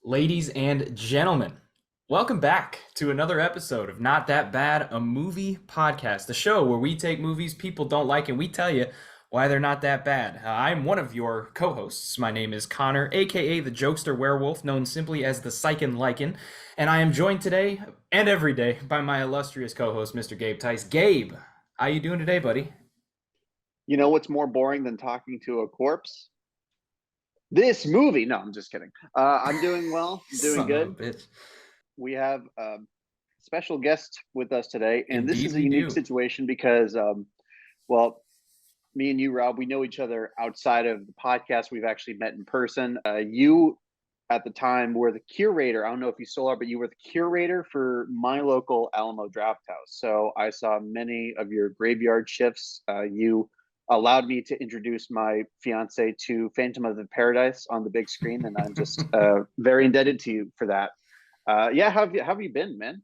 Ladies and gentlemen, welcome back to another episode of Not That Bad, a movie podcast, the show where we take movies people don't like and we tell you why they're not that bad. I'm one of your co-hosts. My name is Connor, aka the Jokester Werewolf, known simply as the Sykin Lycan, and I am joined today and every day by my illustrious co-host, Mr. Gabe Tice. Gabe, how you doing today, buddy? You know what's more boring than talking to a corpse? This movie. No, I'm just kidding. I'm doing well. I'm doing Son of a good. bitch. We have a special guest with us today, and this Indeed is a we unique do. situation because, well, me and you, Rob, we know each other outside of the podcast. We've actually met in person. You, at the time, were the curator. I don't know if you still are, but you were the curator for my local Alamo Draft House. So I saw many of your graveyard shifts. You allowed me to introduce my fiance to Phantom of the Paradise on the big screen, and I'm just very indebted to you for that. Yeah, how have you been, man?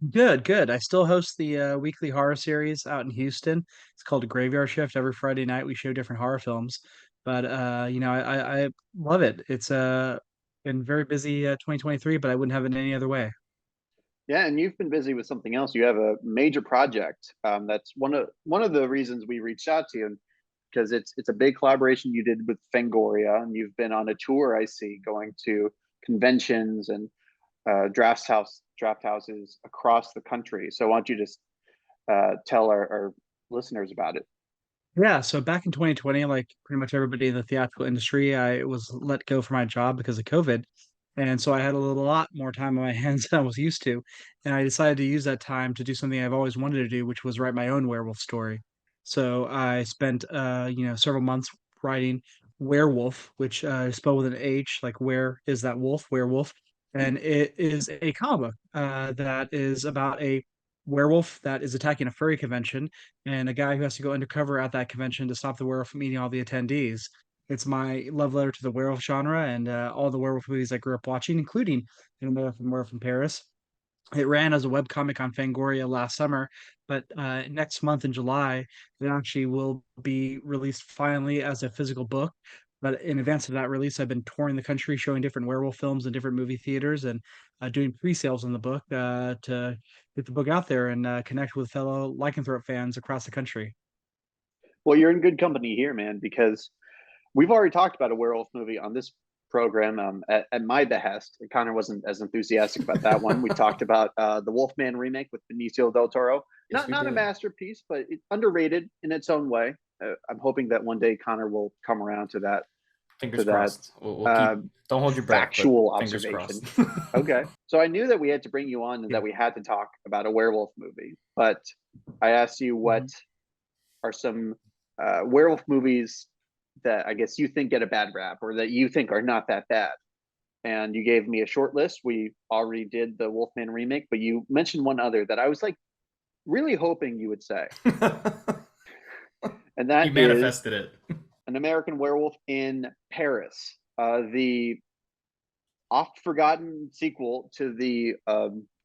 Good, good. I still host the weekly horror series out in Houston. It's called a Graveyard Shift. Every Friday night we show different horror films. But I love it. It's been very busy 2023, but I wouldn't have it any other way. Yeah, and you've been busy with something else. You have a major project. That's one of the reasons we reached out to you, because it's a big collaboration you did with Fangoria, and you've been on a tour. I see, going to conventions and draft houses across the country. So why don't you just tell our listeners about it? Yeah, so back in 2020, like pretty much everybody in the theatrical industry, I was let go from my job because of COVID. And so I had a lot more time on my hands than I was used to. And I decided to use that time to do something I've always wanted to do, which was write my own werewolf story. So I spent several months writing Werewolf, which is spelled with an H, like where is that wolf, werewolf. And it is a comic book that is about a werewolf that is attacking a furry convention and a guy who has to go undercover at that convention to stop the werewolf from eating all the attendees. It's my love letter to the werewolf genre and all the werewolf movies I grew up watching, including An American Werewolf in Paris. It ran as a webcomic on Fangoria last summer, but next month in July, it actually will be released finally as a physical book. But in advance of that release, I've been touring the country, showing different werewolf films in different movie theaters, and doing pre-sales on the book to get the book out there and connect with fellow lycanthrope fans across the country. Well, you're in good company here, man, because we've already talked about a werewolf movie on this program at my behest. Connor wasn't as enthusiastic about that one. We talked about the Wolfman remake with Benicio del Toro. Yes, we Not a did. masterpiece, but underrated in its own way. I'm hoping that one day Connor will come around to that Fingers to that crossed. We'll uh, keep. Don't hold your breath, but factual fingers observation. crossed. Okay, so I knew that we had to bring you on and Yeah. that we had to talk about a werewolf movie, but I asked you what Mhm. are some werewolf movies that I guess you think get a bad rap or that you think are not that bad. And you gave me a short list. We already did the Wolfman remake, but you mentioned one other that I was like really hoping you would say. And You that is manifested it. An American Werewolf in Paris, the oft forgotten sequel to the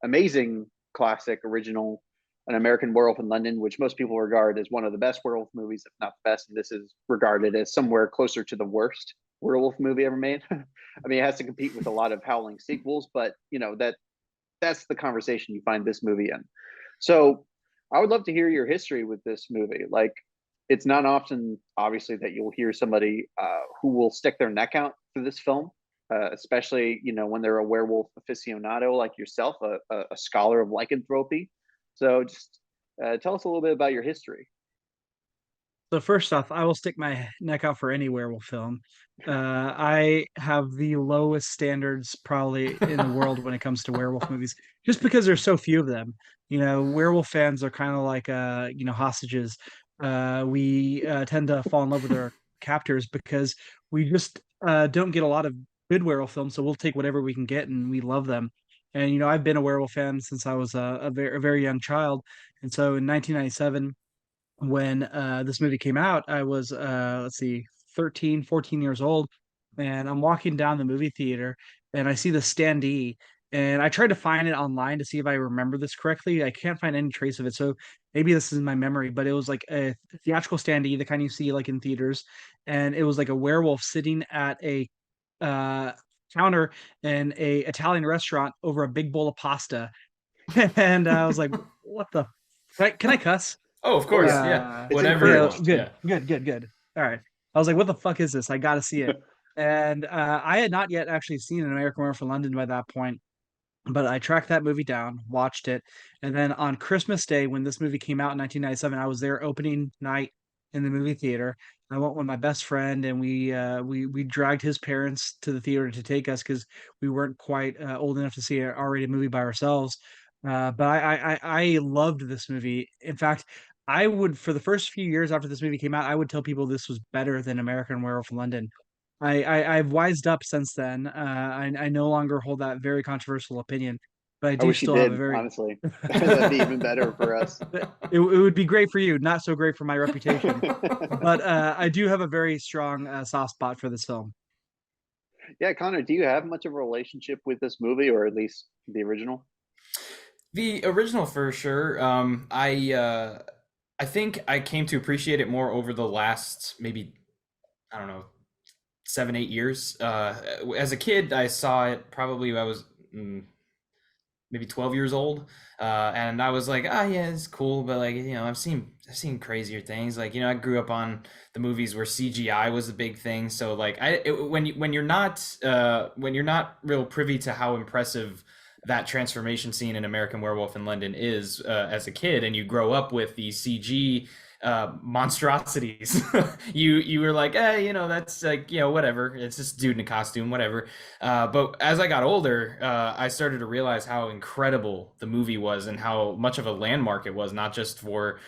amazing classic original An American Werewolf in London, which most people regard as one of the best werewolf movies, if not the best. And this is regarded as somewhere closer to the worst werewolf movie ever made. I mean, it has to compete with a lot of howling sequels, but you know that's the conversation you find this movie in. So I would love to hear your history with this movie. Like, it's not often, obviously, that you'll hear somebody who will stick their neck out for this film, especially when they're a werewolf aficionado like yourself, a scholar of lycanthropy. So just tell us a little bit about your history. So first off, I will stick my neck out for any werewolf film. I have the lowest standards probably in the world when it comes to werewolf movies, just because there's so few of them. Werewolf fans are kind of like hostages. We tend to fall in love with our captors because we just don't get a lot of good werewolf films, so we'll take whatever we can get, and we love them. And I've been a werewolf fan since I was a very young child, and so in 1997 when this movie came out, I was let's see, 13, 14 years old, and I'm walking down the movie theater and I see the standee. And I tried to find it online to see if I remember this correctly. I can't find any trace of it. So maybe this is in my memory, but it was like a theatrical standee, the kind you see like in theaters. And it was like a werewolf sitting at a uh counter in a Italian restaurant over a big bowl of pasta, and I was like, "What the? Can I cuss?" Oh, of Oh course. yeah, Yeah. it's Whatever you Yeah, want. encouraged. good, Yeah. good, good, good. All right. I was like, "What the fuck is this? I got to see it." And I had not yet actually seen an American Werewolf in London by that point, but I tracked that movie down, watched it, and then on Christmas Day when this movie came out in 1997, I was there opening night in the movie theater. I went with my best friend, and we dragged his parents to the theater to take us because we weren't quite old enough to see an R-rated movie by ourselves. But I loved this movie. In fact, I would for the first few years after this movie came out, I would tell people this was better than American Werewolf in London. I've wised up since then. I no longer hold that very controversial opinion, but I I do wish you still have a did, very honestly. That'd be even better for us. it would be great for you, not so great for my reputation. But I do have a very strong soft spot for this film. Yeah, Connor, do you have much of a relationship with this movie, or at least the original? The original for sure. I think I came to appreciate it more over the last maybe, I don't know, 7 8 years. As a kid, I saw it probably I was maybe 12 years old, and I was like, ah, yeah, it's cool, but like, I've seen crazier things. Like, I grew up on the movies where CGI was a big thing. So like, when you're not real privy to how impressive that transformation scene in American Werewolf in London is, as a kid, and you grow up with the CG monstrosities, you were like, that's like, whatever, it's just a dude in a costume, whatever. But as I got older, I started to realize how incredible the movie was and how much of a landmark it was, not just for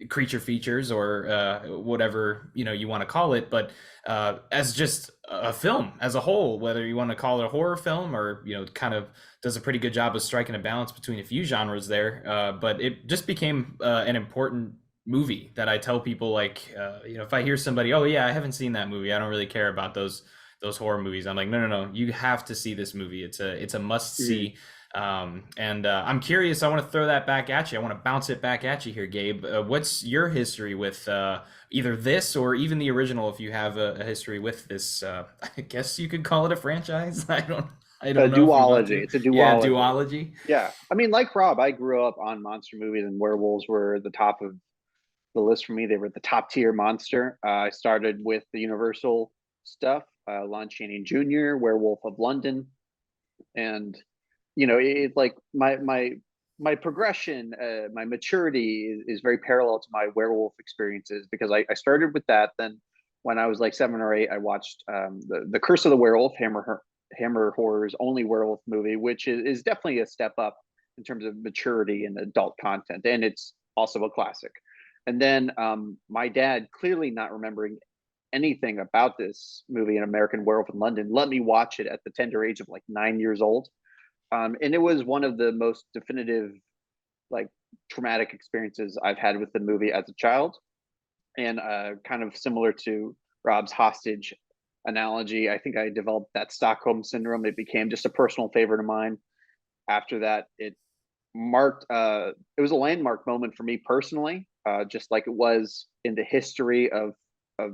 creature features or whatever you want to call it, but as just a film as a whole, whether you want to call it a horror film or kind of does a pretty good job of striking a balance between a few genres there. But it just became an important movie that I tell people, like, if I hear somebody, oh yeah, I haven't seen that movie, I don't really care about those horror movies. I'm like, no, no, no, you have to see this movie. It's a must Mhm. see. And I'm curious. I want to throw that back at you. I want to bounce it back at you here, Gabe. What's your history with either this or even the original? If you have a history with this, I guess you could call it a franchise. I A don't know if you want duology. to. It's a Yeah, duology. duology. Yeah. I mean, like Rob, I grew up on monster movies, and werewolves were the top of the list for me. They were the top tier monster. I started with the Universal stuff, Lon Chaney Jr., Werewolf of London, and it's like my progression, my maturity is very parallel to my werewolf experiences, because I started with that. Then when I was like 7 or 8, I watched the Curse of the Werewolf, Hammer Horror's only werewolf movie, which is definitely a step up in terms of maturity and adult content, and it's also a classic. And then my dad, clearly not remembering anything about this movie, An American Werewolf in London, let me watch it at the tender age of like 9 years old. And it was one of the most definitive, like, traumatic experiences I've had with the movie as a child. And kind of similar to Rob's hostage analogy, I think I developed that Stockholm syndrome. It became just a personal favorite of mine. After that, it was a landmark moment for me personally, just like it was in the history of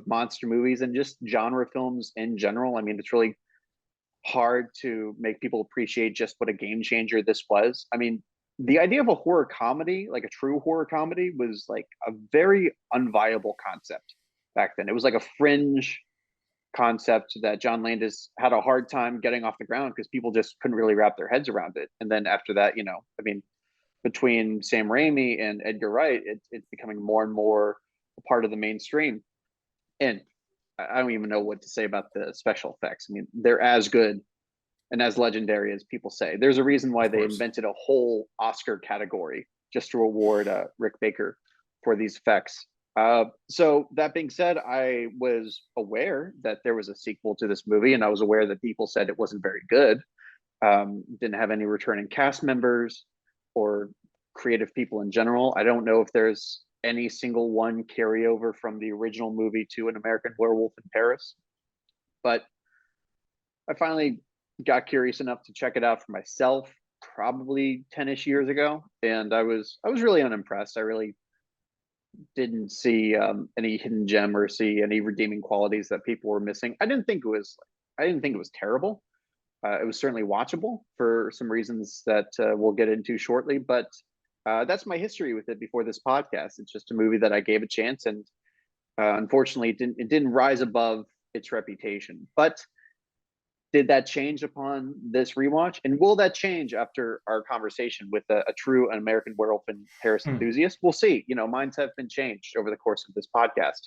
monster movies and just genre films in general. I mean, it's really hard to make people appreciate just what a game changer this was. I mean, the idea of a horror comedy, like a true horror comedy, was like a very unviable concept back then. It was like a fringe concept that John Landis had a hard time getting off the ground because people just couldn't really wrap their heads around it. And then after that, I mean, between Sam Raimi and Edgar Wright, it's becoming more and more a part of the mainstream. And I don't even know what to say about the special effects. I mean, they're as good and as legendary as people say. There's a reason why Of they course. invented a whole Oscar category just to reward Rick Baker for these effects. So that being said, I was aware that there was a sequel to this movie, and I was aware that people said it wasn't very good. Didn't have any returning cast members or creative people in general. I don't know if there's any single one carryover from the original movie to An American Werewolf in Paris, but I finally got curious enough to check it out for myself probably 10ish years ago, and I was really unimpressed. I really didn't see any hidden gem or see any redeeming qualities that people were missing. I didn't think it was terrible. It was certainly watchable for some reasons that we'll get into shortly, but that's my history with it before this podcast. It's just a movie that I gave a chance, and unfortunately, it didn't rise above its reputation. But did that change upon this rewatch? And will that change after our conversation with a true American Werewolf and Paris Hmm. enthusiast? We'll see. Minds have been changed over the course of this podcast.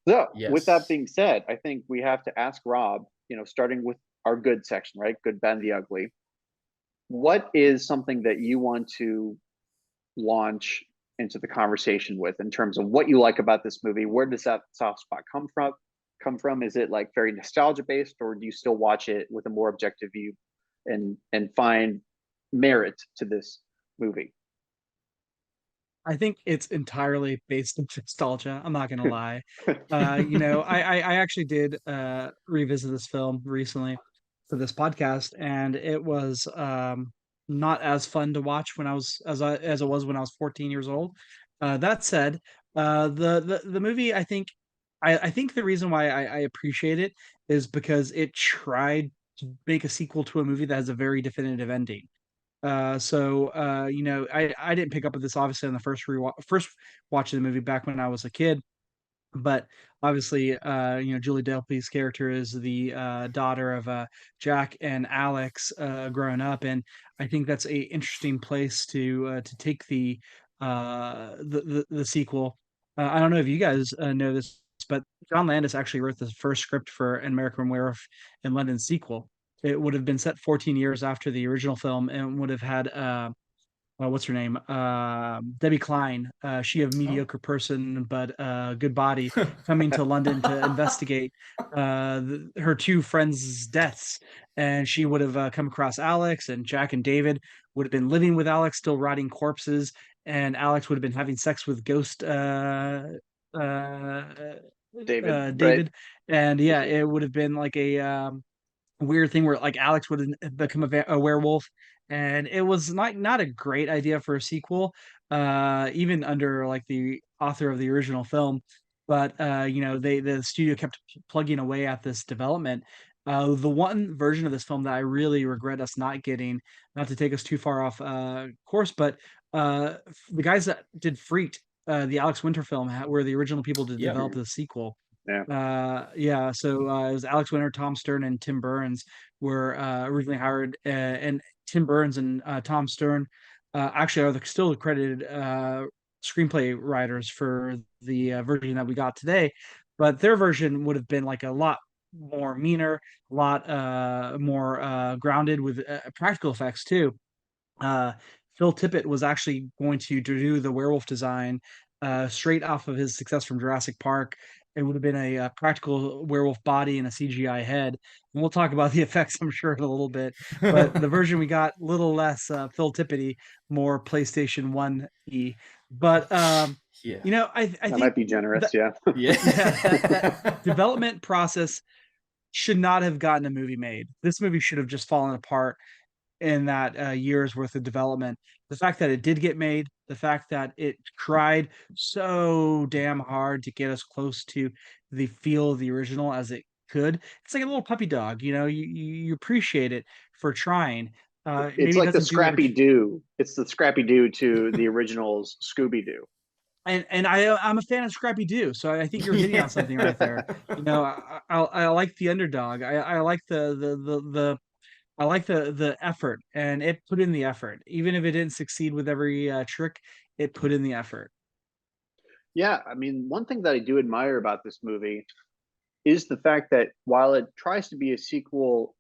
So, with that Yes. being said, I think we have to ask Rob, starting with our good section, right? Good, bad, and the ugly. What is something that you want to launch into the conversation with in terms of what you like about this movie? Where does that soft spot come from? Is it like very nostalgia based, or do you still watch it with a more objective view and find merit to this movie? I think it's entirely based on nostalgia. I'm not gonna lie. I actually did revisit this film recently for this podcast, and it was not as fun to watch when I was as it was when I was 14 years old. That said, the movie, I think the reason why I appreciate it is because it tried to make a sequel to a movie that has a very definitive ending. I didn't pick up with this obviously on the first watch of the movie back when I was a kid, but obviously, Julie Delpy's character is the daughter of Jack and Alex growing up, and I think that's a interesting place to take the sequel. I don't know if you guys know this, but John Landis actually wrote the first script for An American Werewolf in London sequel. It would have been set 14 years after the original film and would have had what's her name? Debbie Klein. She of Oh. mediocre person but good body, coming to London to investigate her two friends' deaths, and she would have come across Alex, and Jack and David would have been living with Alex, still rotting corpses, and Alex would have been having sex with ghost uh, David, right? David, and For yeah, sure. it would have been like a weird thing where like Alex would become a werewolf, and it was not a great idea for a sequel, even under like the author of the original film. But the studio kept plugging away at this development. The one version of this film that I really regret us not getting, not to take us too far off course, but the guys that did Freaked, the Alex Winter film, were the original people to Yep. develop the sequel. Yeah. Yeah, so it was Alex Winter, Tom Stern, and Tim Burns were originally hired, and Tim Burns and Tom Stern actually are still the credited screenplay writers for the version that we got today. But their version would have been like a lot more meaner, a lot more grounded with practical effects too. uh, Phil Tippett was actually going to do the werewolf design straight off of his success from Jurassic Park. It would have been a practical werewolf body and a CGI head. And we'll talk about the effects, I'm sure, in a little bit. But the version we got, little less Phil Tippety, more PlayStation 1-y. But Yeah. I That think might be generous. that Yeah. yeah, that Yeah. development process should not have gotten a movie made. This movie should have just fallen apart in that year's worth of development. The fact that it did get made, the fact that it tried so damn hard to get us close to the feel of the original as it could. It's like a little puppy dog, you appreciate it for trying. It's Maybe it like the doesn't do what it Scrappy Doo. It's the Scrappy Doo to the original's Scooby Doo. and I'm a fan of Scrappy Doo, so I think you're hitting on something right there. Yeah. I like the underdog. I like the I like the effort, and it put in the effort. Even if it didn't succeed with every trick, it put in the effort. Yeah, I mean, one thing that I do admire about this movie is the fact that while it tries to be a sequel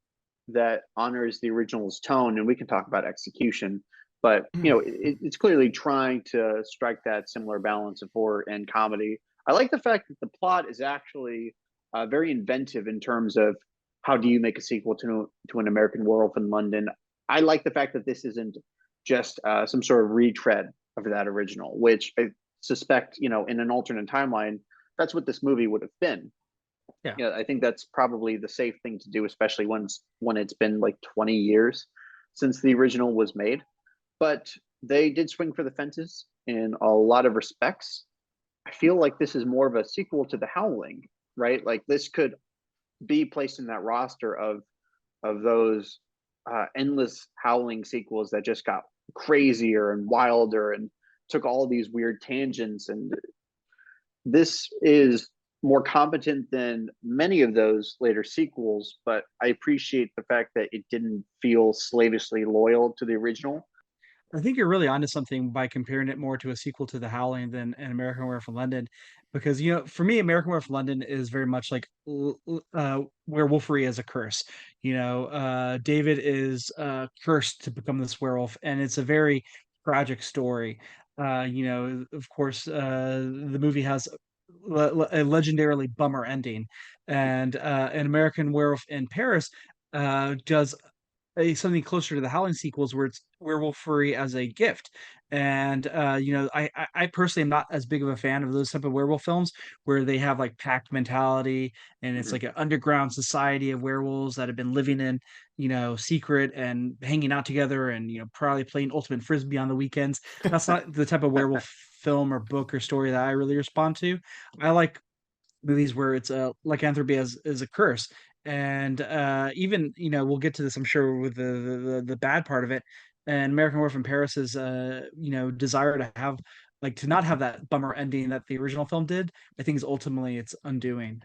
that honors the original's tone, and we can talk about execution, but it's clearly trying to strike that similar balance of horror and comedy. I like the fact that the plot is actually very inventive in terms of how do you make a sequel to an American Werewolf in London. I like the fact that this isn't just some sort of retread of that original, which I suspect, in an alternate timeline, that's what this movie would have been. Yeah. Yeah, I think that's probably the safe thing to do, especially when it's been like 20 years since the original was made. But they did swing for the fences in a lot of respects. I feel like this is more of a sequel to The Howling, right? Like this could be placed in that roster of of those endless howling sequels that just got crazier and wilder and took all these weird tangents. And this is more competent than many of those later sequels, but I appreciate the fact that it didn't feel slavishly loyal to the original. I think you're really onto something by comparing it more to a sequel to The Howling than an American Werewolf in London, because for me, American Werewolf in London is very much like werewolfery as a curse. David is cursed to become this werewolf, and it's a very tragic story. Of course, the movie has a legendarily bummer ending, and an American Werewolf in Paris does something closer to the Howling sequels where it's werewolfery as a gift. And I personally am not as big of a fan of those type of werewolf films where they have like pack mentality and it's Mhm. like an underground society of werewolves that have been living in, secret and hanging out together and probably playing ultimate frisbee on the weekends. That's not the type of werewolf film or book or story that I really respond to. I like movies where it's a lycanthropy as a curse. And even we'll get to this, I'm sure, with the bad part of it. And American Werewolf in Paris is desire to have like to not have that bummer ending that the original film did. I think is ultimately its undoing.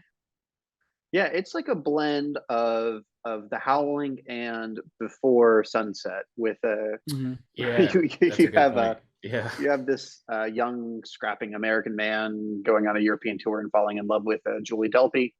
Yeah, it's like a blend of The Howling and Before Sunset with a Hmm. Yeah, that's a you good have point. Yeah. this young scrapping American man going on a European tour and falling in love with Julie Delpy.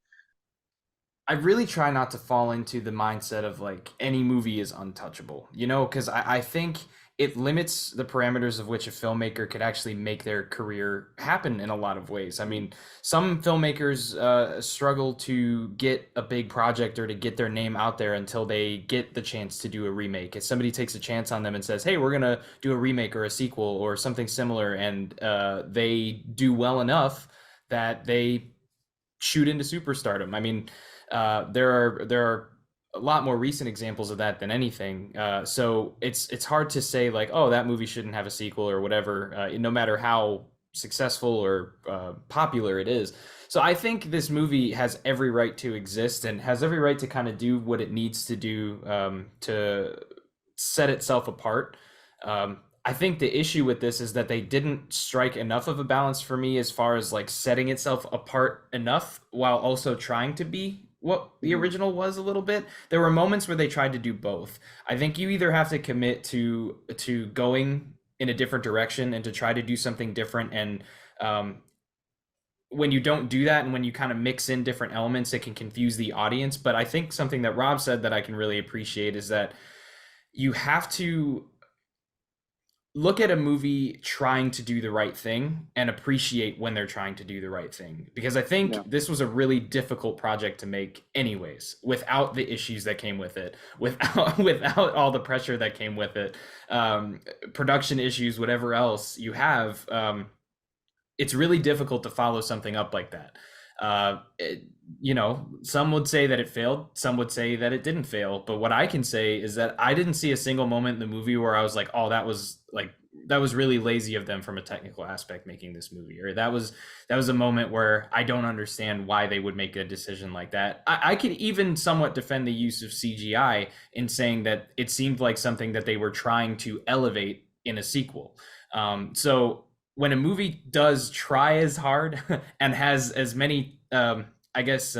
I really try not to fall into the mindset of like any movie is untouchable, because I think it limits the parameters of which a filmmaker could actually make their career happen in a lot of ways. I mean, some filmmakers struggle to get a big project or to get their name out there until they get the chance to do a remake. If somebody takes a chance on them and says, "Hey, we're gonna do a remake or a sequel or something similar," and they do well enough that they shoot into superstardom. I mean, there are a lot more recent examples of that than anything. So it's hard to say like, oh, that movie shouldn't have a sequel or whatever, no matter how successful or popular it is. So I think this movie has every right to exist and has every right to kind of do what it needs to do to set itself apart. I think the issue with this is that they didn't strike enough of a balance for me as far as like setting itself apart enough while also trying to be what the Mhm. original was a little bit. There were moments where they tried to do both. I think you either have to commit to going in a different direction and to try to do something different, and when you don't do that and when you kind of mix in different elements, it can confuse the audience. But I think something that Rob said that I can really appreciate is that you have to look at a movie trying to do the right thing and appreciate when they're trying to do the right thing, because I Yeah. think this was a really difficult project to make anyways, without the issues that came with it, without all the pressure that came with it, production issues, whatever else you have. It's really difficult to follow something up like that. Some would say that it failed, some would say that it didn't fail. But what I can say is that I didn't see a single moment in the movie where I was like, oh, that was really lazy of them from a technical aspect making this movie, or that was a moment where I don't understand why they would make a decision like that. I could even somewhat defend the use of CGI in saying that it seemed like something that they were trying to elevate in a sequel. So when a movie does try as hard and has as many, I guess,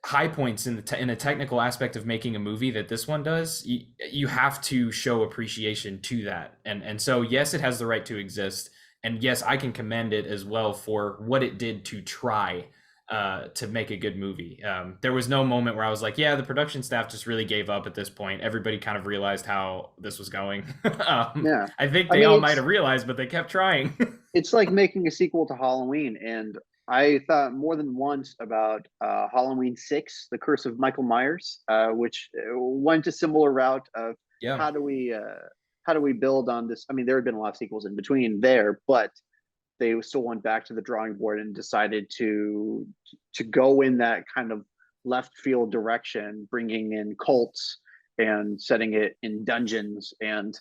high points in in a technical aspect of making a movie that this one does, you have to show appreciation to that. And so yes, it has the right to exist, and yes, I can commend it as well for what it did to try to make a good movie. There was no moment where I was like, yeah, the production staff just really gave up at this point. Everybody kind of realized how this was going. Yeah. I think I they mean, all might have realized, but they kept trying. it's like making a sequel to Halloween, and I thought more than once about Halloween 6: The Curse of Michael Myers, which went a similar route of Yeah. how do we uh, how do we build on this? I mean, there had been a lot of sequels in between there, but they still went back to the drawing board and decided to go in that kind of left field direction, bringing in cults and setting it in dungeons and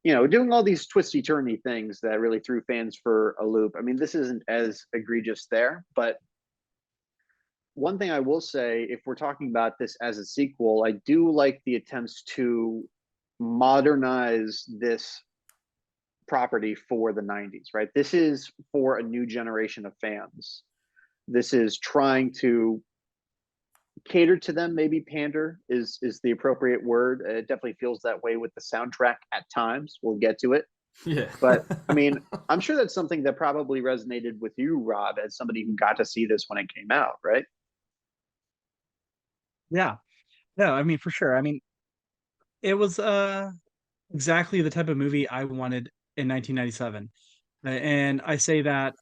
doing all these twisty turny things that really threw fans for a loop. I mean, this isn't as egregious there, but one thing I will say, if we're talking about this as a sequel, I do like the attempts to modernize this property for the 90s, right? This is for a new generation of fans. This is trying to cater to them, maybe pander is the appropriate word. It definitely feels that way with the soundtrack at times. We'll get to it. Yeah. But I mean, I'm sure that's something that probably resonated with you, Rob, as somebody who got to see this when it came out, right? Yeah. No, I mean for sure. I mean, it was exactly the type of movie I wanted in 1997. And I say that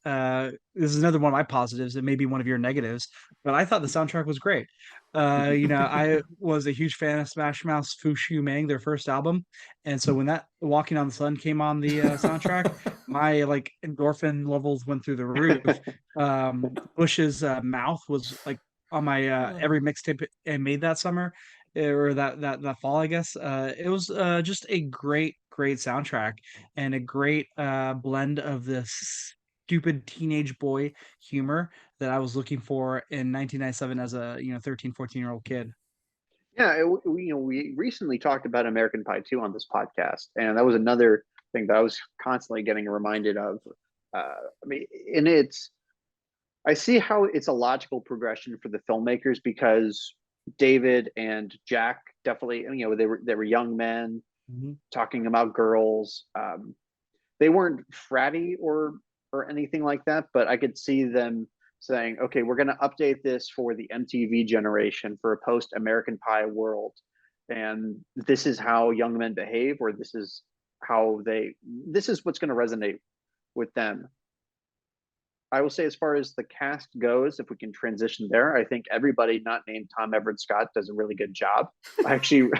this is another one of my positives. It may be one of your negatives, but I thought the soundtrack was great. I was a huge fan of Smash Mouth's Fu Shu Mang, their first album, and so when that Walking on the Sun came on the soundtrack, my like endorphin levels went through the roof. Bush's Mouth was like on my every mixtape I made that summer or that fall, I guess. It was just a great soundtrack and a great blend of this stupid teenage boy humor that I was looking for in 1997 as a 13, 14-year-old kid. Yeah, we recently talked about American Pie 2 on this podcast, and that was another thing that I was constantly getting reminded of. I mean, and I see how it's a logical progression for the filmmakers because David and Jack definitely, they were young men Mhm. talking about girls. They weren't fratty or anything like that, but I could see them saying, "Okay, we're going to update this for the MTV generation for a post American Pie world, and this is how young men behave, or this is what's going to resonate with them." I will say, as far as the cast goes, if we can transition there, I think everybody not named Tom Everett Scott does a really good job. I actually,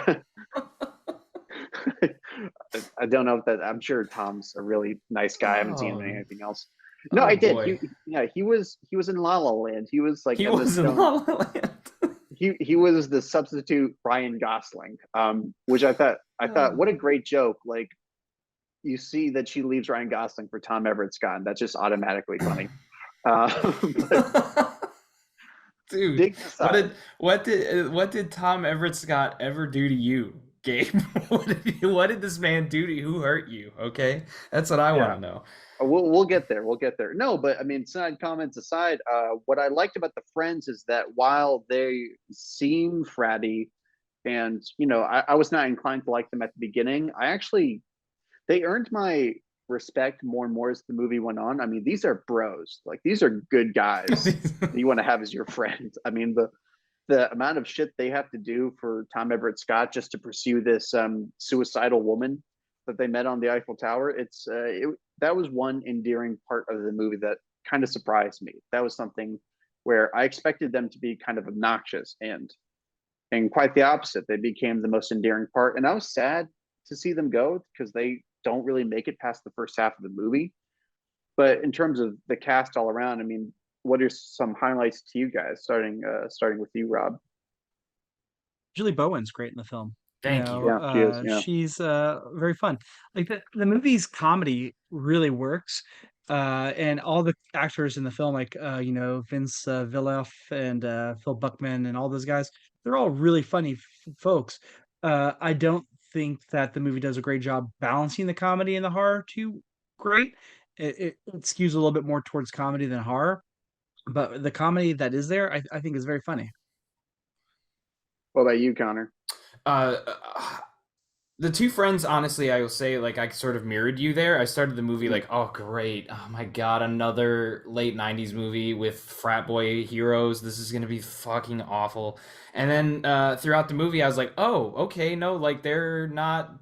I don't know if that. I'm sure Tom's a really nice guy. I haven't seen him in Oh, anything else. No, oh I did. boy. Yeah, he was in La La Land. He was like He Emma was in Stone. La La Land. He was the substitute Ryan Gosling, which I thought what a great joke. Like, you see that she leaves Ryan Gosling for Tom Everett Scott, and that's just automatically funny. But Dude, digs aside, what did Tom Everett Scott ever do to you, Gabe? What did this man do to you? Who hurt you? Okay, that's what I want yeah, to know. we'll get there. We'll get there. No, but I mean, side comments aside, what I liked about the Friends is that while they seem fratty, and I was not inclined to like them at the beginning, they earned my respect more and more as the movie went on. I mean, these are bros. Like, these are good guys that you want to have as your friend. I mean, the amount of shit they have to do for Tom Everett Scott just to pursue this suicidal woman that they met on the Eiffel Tower. That was one endearing part of the movie that kind of surprised me. That was something where I expected them to be kind of obnoxious, and quite the opposite. They became the most endearing part, and I was sad to see them go because they don't really make it past the first half of the movie. But in terms of the cast all around, I mean, what are some highlights to you guys? Starting with you, Rob. Julie Bowen's great in the film. Thank you. Yeah, she is. Yeah. She's very fun. Like the movie's comedy really works. And all the actors in the film, like Vince Villoff and Phil Buckman and all those guys, they're all really funny folks. I don't think that the movie does a great job balancing the comedy and the horror too great. It skews a little bit more towards comedy than horror, but the comedy that is there, I think is very funny. What about you, Connor? Uh, the two friends, honestly, I will say, like, I sort of mirrored you there. I started the movie like, oh great, oh my god, another late '90s movie with frat boy heroes. This is gonna be fucking awful. And then throughout the movie, I was like, oh, okay, no, like they're not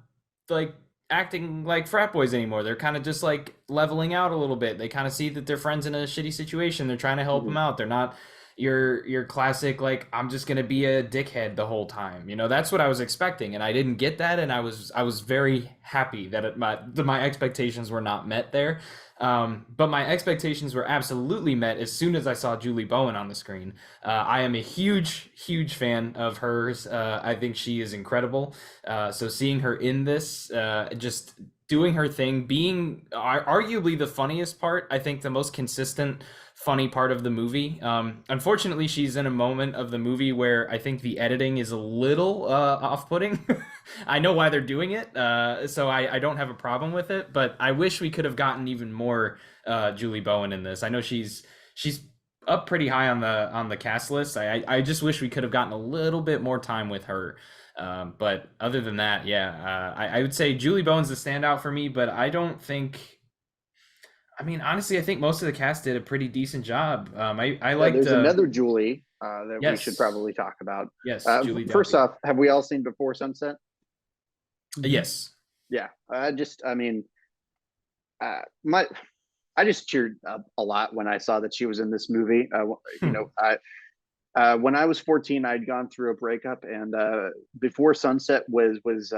like acting like frat boys anymore. They're kind of just like leveling out a little bit. They kind of see that their friends in a shitty situation. They're trying to help them Mhm. out. They're not your classic like I'm just gonna be a dickhead the whole time. That's what I was expecting, and I didn't get that, and I was very happy that my expectations were not met there. But my expectations were absolutely met as soon as I saw Julie Bowen on the screen. I am a huge fan of hers. I think she is incredible. So seeing her in this, just doing her thing, being arguably the funniest part, I think the most consistent funny part of the movie. Unfortunately, she's in a moment of the movie where I think the editing is a little off-putting. I know why they're doing it, so I don't have a problem with it. But I wish we could have gotten even more Julie Bowen in this. I know she's up pretty high on the cast list. I just wish we could have gotten a little bit more time with her. But other than that, yeah, I would say Julie Bowen's the standout for me. But I don't think. I mean, honestly, I think most of the cast did a pretty decent job. I Yeah, liked there's another Julie that we should yes, probably talk about. yes, Julie First Delpy. off, have we all seen Before Sunset? Yes. Yeah, I mean, my I just cheered up a lot when I saw that she was in this movie. You know, when I was 14, I'd gone through a breakup, and Before Sunset was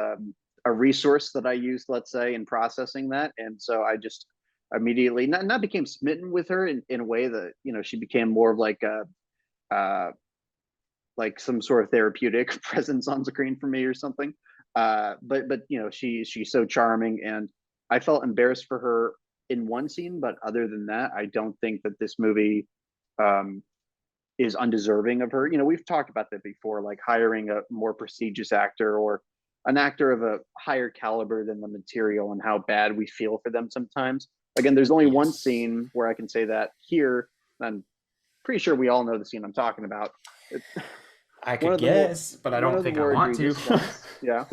a resource that I used, let's say, in processing that, and so I just immediately not became smitten with her in a way that, you know, she became more of uh, like some sort of therapeutic presence on screen for me or something. But you know, she's so charming, and I felt embarrassed for her in one scene, but other than that, I don't think that this movie um, is undeserving of her. You know, we've talked about that before, like hiring a more prestigious actor or an actor of a higher caliber than the material, and how bad we feel for them sometimes. Again, there's only one Yes. scene where I can say that here. I'm pretty sure we all know the scene I'm talking about. It's I one could of the more guess, but I one don't of the think I more want to. egregious ones. Yeah.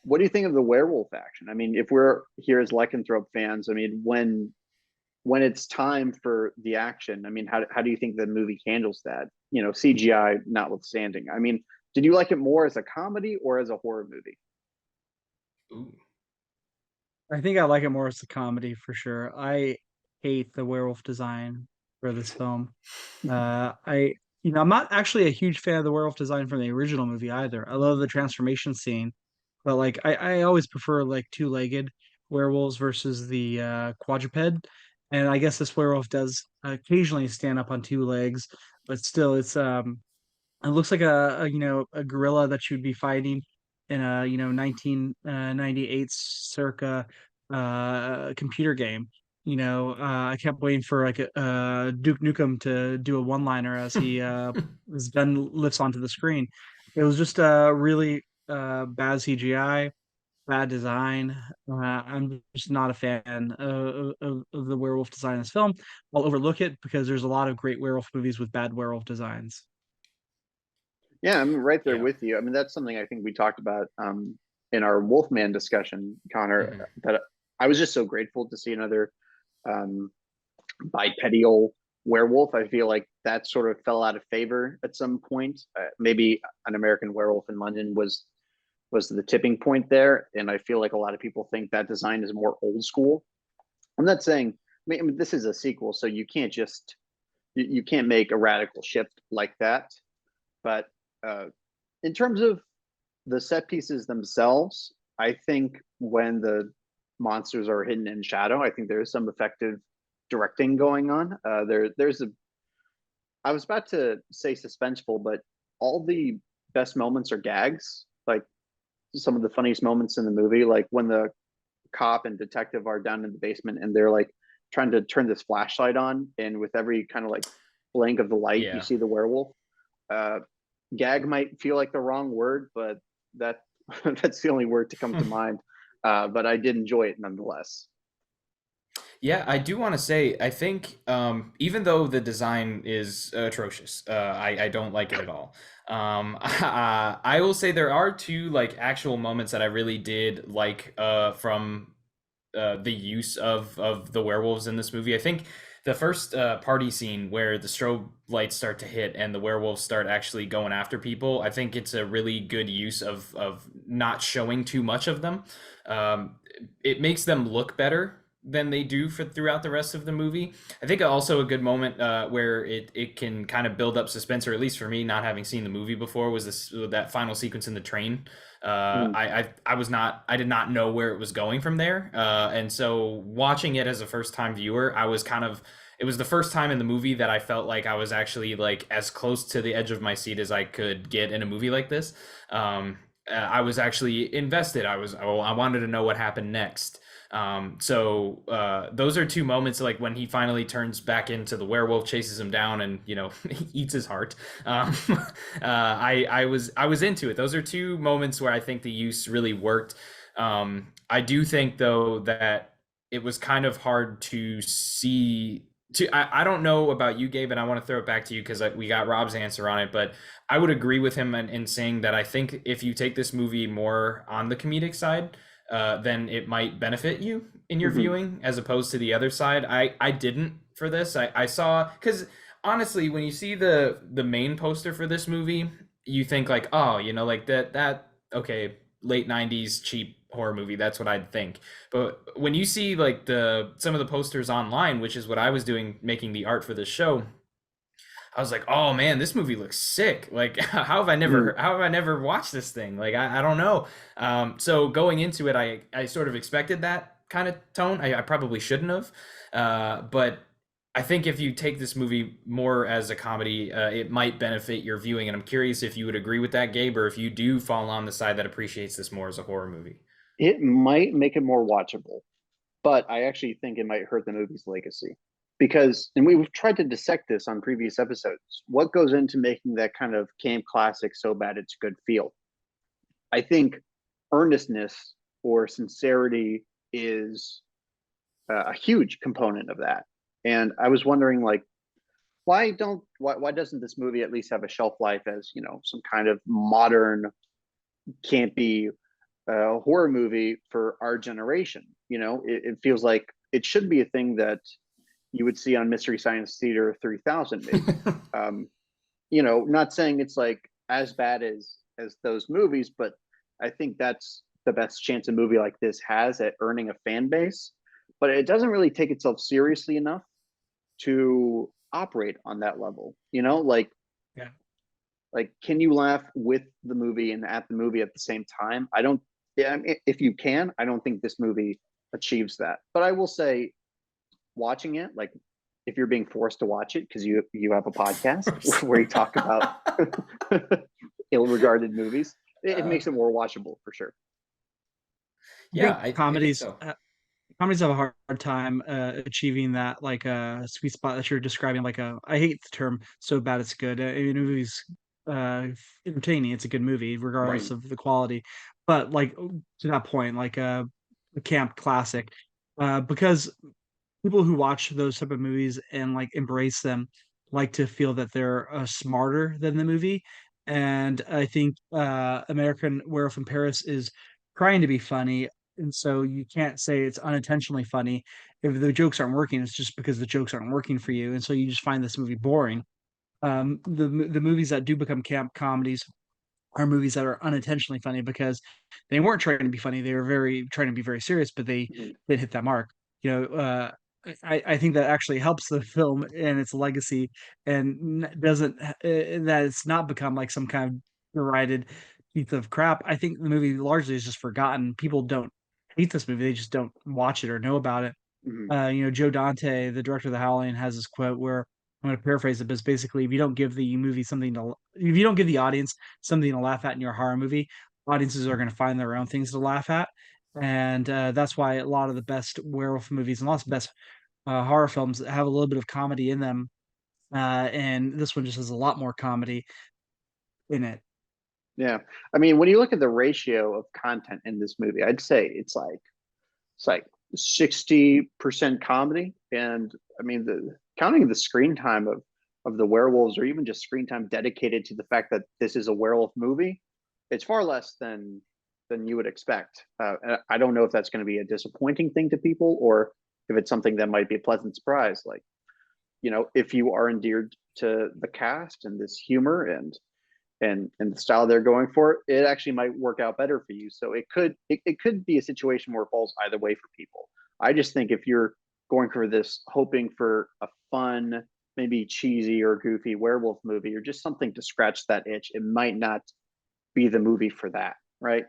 What do you think of the werewolf action? I mean, if we're here as lycanthrope fans, I mean, when it's time for the action, I mean, how do you think the movie handles that? You know, CGI notwithstanding. I mean, did you like it more as a comedy or as a horror movie? Ooh. I think I like it more as a comedy for sure. I hate the werewolf design for this film. I I'm not actually a huge fan of the werewolf design from the original movie either. I love the transformation scene, but like I always prefer like two-legged werewolves versus the quadruped. And I guess this werewolf does occasionally stand up on two legs, but still it looks like a gorilla that you'd be fighting in a 1998 circa computer game. I kept waiting for like Duke Nukem to do a one-liner as his gun lifts onto the screen. It was just really bad CGI, bad design. I'm just not a fan of the werewolf design in this film. I'll overlook it because there's a lot of great werewolf movies with bad werewolf designs. Yeah, I'm right there Yeah. with you. I mean, that's something I think we talked about in our Wolfman discussion, Connor. Mhm. That I was just so grateful to see another um, bipedal werewolf. I feel like that sort of fell out of favor at some point. Maybe an American Werewolf in London was the tipping point there, and I feel like a lot of people think that design is more old school. I'm not saying. I mean, this is a sequel, so you can't just you can't make a radical shift like that. But uh, in terms of the set pieces themselves, I think when the monsters are hidden in shadow, I think there's some effective directing going on. There's a. I was about to say suspenseful, but all the best moments are gags. Like some of the funniest moments in the movie, like when the cop and detective are down in the basement and they're like trying to turn this flashlight on, and with every kind of like blink of the light, you Yeah. see the werewolf. Uh, Gag might feel like the wrong word, but that that's the only word to come to mind. But I did enjoy it nonetheless. Yeah, I do want to say, I think even though the design is atrocious, I don't like it at all. I will say there are two like actual moments that I really did like from the use of the werewolves in this movie. I think the first party scene where the strobe lights start to hit and the werewolves start actually going after people. I think it's a really good use of not showing too much of them. Um, it makes them look better than they do for throughout the rest of the movie. I think also a good moment where it can kind of build up suspense, or at least for me, not having seen the movie before, was this that final sequence in the train. Mm. I did not know where it was going from there, and so watching it as a first time viewer, I was kind of it was the first time in the movie that I felt like I was actually like as close to the edge of my seat as I could get in a movie like this. I was actually invested. I wanted to know what happened next. So those are two moments, like when he finally turns back into the werewolf, chases him down, and eats his heart. I was into it. Those are two moments where I think the use really worked. I do think though that it was kind of hard to see. I don't know about you, Gabe, and I want to throw it back to you because we got Rob's answer on it, but I would agree with him in saying that I think if you take this movie more on the comedic side, then it might benefit you in your Mhm. viewing as opposed to the other side. I didn't for this. I saw, because honestly, when you see the main poster for this movie, you think like, oh, like that okay, late 90s cheap horror movie. That's what I'd think. But when you see like some of the posters online, which is what I was doing making the art for this show, I was like, oh man, this movie looks sick. Like, Mm. how have I never watched this thing? Like, I don't know. So going into it, I sort of expected that kind of tone. I probably shouldn't have. But I think if you take this movie more as a comedy, it might benefit your viewing. And I'm curious if you would agree with that, Gabe, or if you do fall on the side that appreciates this more as a horror movie. It might make it more watchable, but I actually think it might hurt the movie's legacy because, and we've tried to dissect this on previous episodes. What goes into making that kind of camp classic so bad it's good feel? I think earnestness or sincerity is a huge component of that. And I was wondering, like, why doesn't this movie at least have a shelf life as some kind of modern campy horror movie for our generation? It feels like it should be a thing that you would see on Mystery Science Theater 3000, maybe. um, not saying it's like as bad as those movies, but I think that's the best chance a movie like this has at earning a fan base. But it doesn't really take itself seriously enough to operate on that level. Yeah. Like, can you laugh with the movie and at the movie at the same time? I don't. Yeah, I mean, if you can, I don't think this movie achieves that. But I will say, watching it, like if you're being forced to watch it because you have a podcast where you talk about ill-regarded movies, it uh, makes it more watchable for sure. I yeah, think I think so. comedies have a hard time achieving that like sweet spot that you're describing. Like I hate the term "so bad it's good." I mean, a movie's uh, entertaining. It's a good movie Right. regardless of the quality. But like to that point, like a camp classic, because people who watch those type of movies and like embrace them like to feel that they're smarter than the movie. And I think American Werewolf in Paris is trying to be funny, and so you can't say it's unintentionally funny. If the jokes aren't working, it's just because the jokes aren't working for you, and so you just find this movie boring. The movies that do become camp comedies are movies that are unintentionally funny because they weren't trying to be funny. They were very trying to be very serious, but they Mhm. didn't hit that mark. You know, I think that actually helps the film and its legacy, and doesn't that it's not become like some kind of derided piece of crap. I think the movie largely is just forgotten. People don't hate this movie; they just don't watch it or know about it. Mhm. Joe Dante, the director of The Howling, has this quote where I'm going to paraphrase it, but it's basically if you don't give the audience something to laugh at in your horror movie, audiences are going to find their own things to laugh at, and that's why a lot of the best werewolf movies and lots of best horror films have a little bit of comedy in them, and this one just has a lot more comedy in it. Yeah. I mean, when you look at the ratio of content in this movie, I'd say it's like 60% comedy. And I mean, the counting the screen time of the werewolves, or even just screen time dedicated to the fact that this is a werewolf movie, it's far less than you would expect. I don't know if that's going to be a disappointing thing to people, or if it's something that might be a pleasant surprise. Like, if you are endeared to the cast and this humor and the style they're going for, it actually might work out better for you. So it could be a situation where it falls either way for people. I just think if you're going for this, hoping for a fun, maybe cheesy or goofy werewolf movie, or just something to scratch that itch, it might not be the movie for that, right?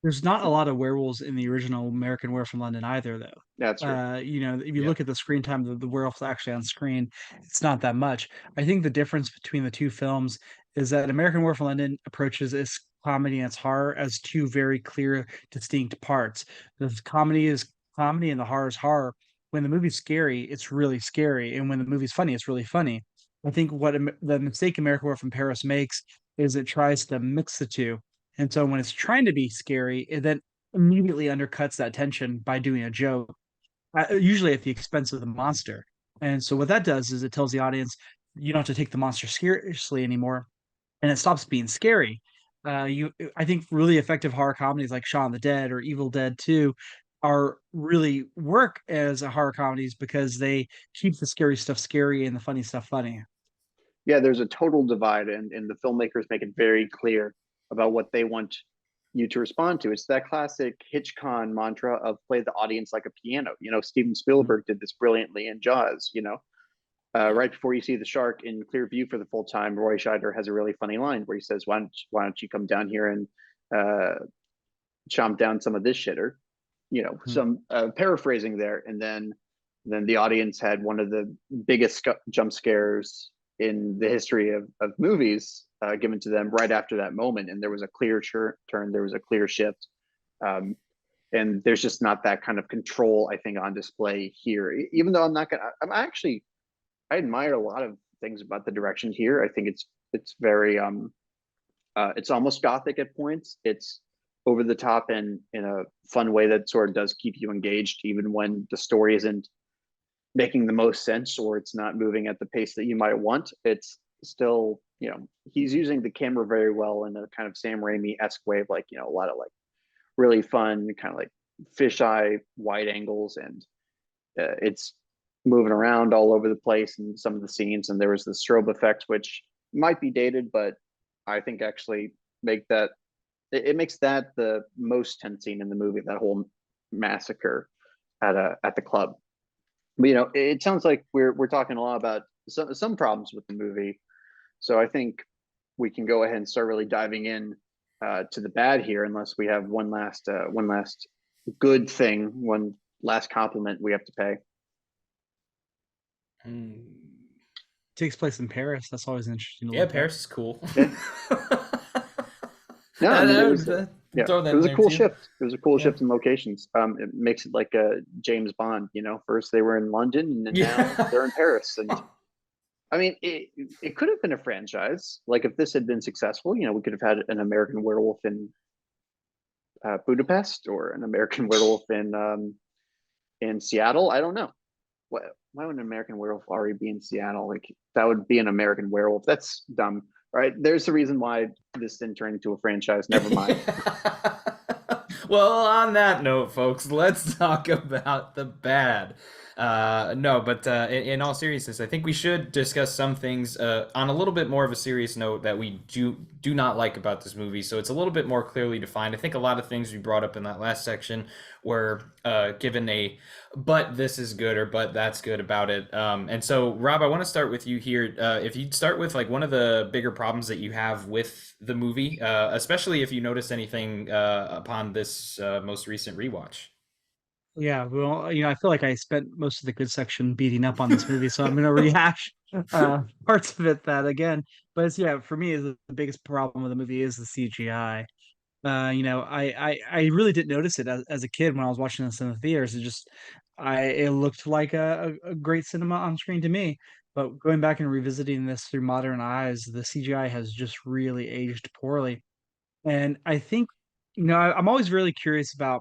There's not a lot of werewolves in the original American Werewolf in London either, though. That's true. If you Yeah. look at the screen time of the werewolf's actually on screen, it's not that much. I think the difference between the two films is that American Werewolf in London approaches comedy and its horror as two very clear, distinct parts. The comedy is comedy and the horror is horror. When the movie's scary, it's really scary, and when the movie's funny, it's really funny. I think the mistake American Werewolf in Paris makes is it tries to mix the two, and so when it's trying to be scary, it then immediately undercuts that tension by doing a joke, usually at the expense of the monster. And so what that does is it tells the audience you don't have to take the monster seriously anymore, and it stops being scary. I think really effective horror comedies like Shaun of the Dead or Evil Dead 2 are really work as a horror comedies because they keep the scary stuff scary and the funny stuff funny. Yeah, there's a total divide, and the filmmakers make it very clear about what they want you to respond to. It's that classic Hitchcock mantra of play the audience like a piano. Steven Spielberg did this brilliantly in Jaws. Right before you see the shark in clear view for the full time, Roy Scheider has a really funny line where he says, "Why don't you come down here and chomp down some of this shitter?" Some paraphrasing there, and then the audience had one of the biggest jump scares in the history of movies given to them right after that moment, and there was a clear turn, there was a clear shift, and there's just not that kind of control, I think, on display here. Even though I admire a lot of things about the direction here. I think it's very it's almost gothic at points. It's over the top and in a fun way that sort of does keep you engaged, even when the story isn't making the most sense or it's not moving at the pace that you might want. It's still, he's using the camera very well in a kind of Sam Raimi-esque way of like, a lot of like really fun kind of like fisheye wide angles, and it's moving around all over the place in some of the scenes. And there was the strobe effect, which might be dated, but I think actually it makes that the most tense scene in the movie, that whole massacre at the club. But it sounds like we're talking a lot about some problems with the movie, so I think we can go ahead and start really diving in to the bad here, unless we have one last good thing, one last compliment we have to pay. Takes place in Paris. That's always interesting to Yeah, look Paris is cool. Yeah. No, I mean, it was a cool too. shift. It was a cool shift in locations. It makes it like a James Bond. First they were in London, and now they're in Paris. And I mean, it could have been a franchise. Like if this had been successful, we could have had an American Werewolf in Budapest, or an American Werewolf in Seattle. I don't know. Why would an American Werewolf already be in Seattle? Like that would be an American Werewolf. That's dumb. Right? There's a reason why this didn't turn into a franchise. Never mind. Well, on that note, folks, let's talk about the bad. No, but in all seriousness, I think we should discuss some things on a little bit more of a serious note that we do not like about this movie. So it's a little bit more clearly defined. I think a lot of things we brought up in that last section were given a "but this is good" or "but that's good" about it. And so, Rob, I want to start with you here. If you'd start with like one of the bigger problems that you have with the movie, especially if you notice anything upon this most recent rewatch. Yeah, well, I feel like I spent most of the good section beating up on this movie, so I'm gonna rehash parts of it that again. But yeah, for me, the biggest problem with the movie is the CGI. I really didn't notice it as a kid when I was watching this in the theaters. It looked like a great cinema on screen to me. But going back and revisiting this through modern eyes, the CGI has just really aged poorly. And I think, I'm always really curious about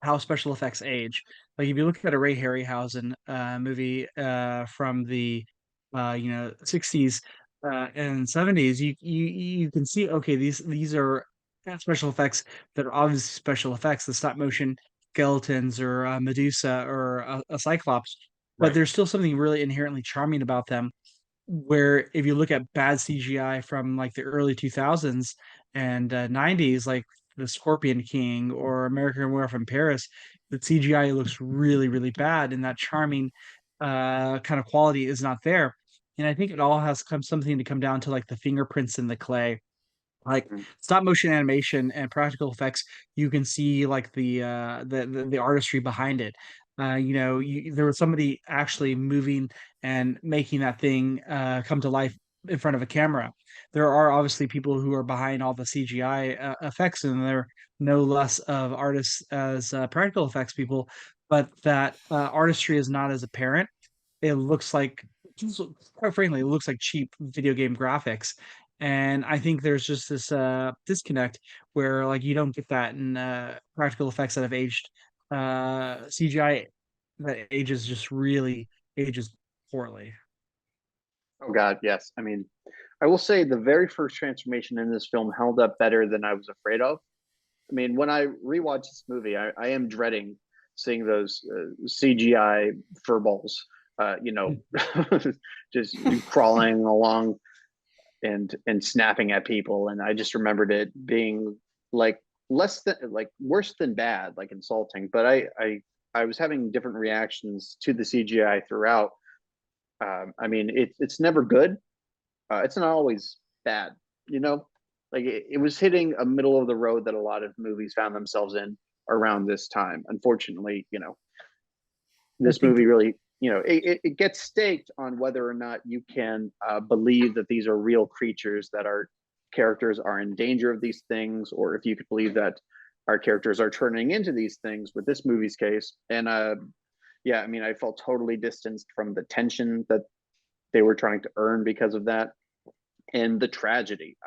how special effects age. Like if you look at a Ray Harryhausen movie from the 60s and 70s, you can see, okay, these are special effects that are obviously special effects, the stop motion skeletons or Medusa or a Cyclops, but Right. there's still something really inherently charming about them. Where if you look at bad CGI from like the early 2000s and 90s, like the Scorpion King or American Werewolf in Paris, the CGI looks really, really bad, and that charming kind of quality is not there. And I think it all has something to come down to like the fingerprints in the clay. Like stop motion animation and practical effects, you can see like the artistry behind it. There was somebody actually moving and making that thing come to life in front of a camera. there are obviously people who are behind all the CGI effects, and they're no less of artists as practical effects people, but that artistry is not as apparent. It looks like, just quite frankly, it looks like cheap video game graphics. And I think there's just this disconnect where like you don't get that in practical effects that have aged. CGI that ages just really ages poorly. Oh God, yes. I mean, I will say the very first transformation in this film held up better than I was afraid of. I mean, when I rewatch this movie, I am dreading seeing those CGI furballs, you know, just crawling along and snapping at people. And I just remembered it being like less than like worse than bad, like insulting. But I was having different reactions to the CGI throughout. I mean, it's never good. It's not always bad, you know. Like it was hitting a middle of the road that a lot of movies found themselves in around this time. Unfortunately, you know, I this think movie really, you know, it gets staked on whether or not you can believe that these are real creatures, that our characters are in danger of these things, or if you could believe that our characters are turning into these things with this movie's case. And yeah, I mean, I felt totally distanced from the tension that they were trying to earn because of that, and the tragedy.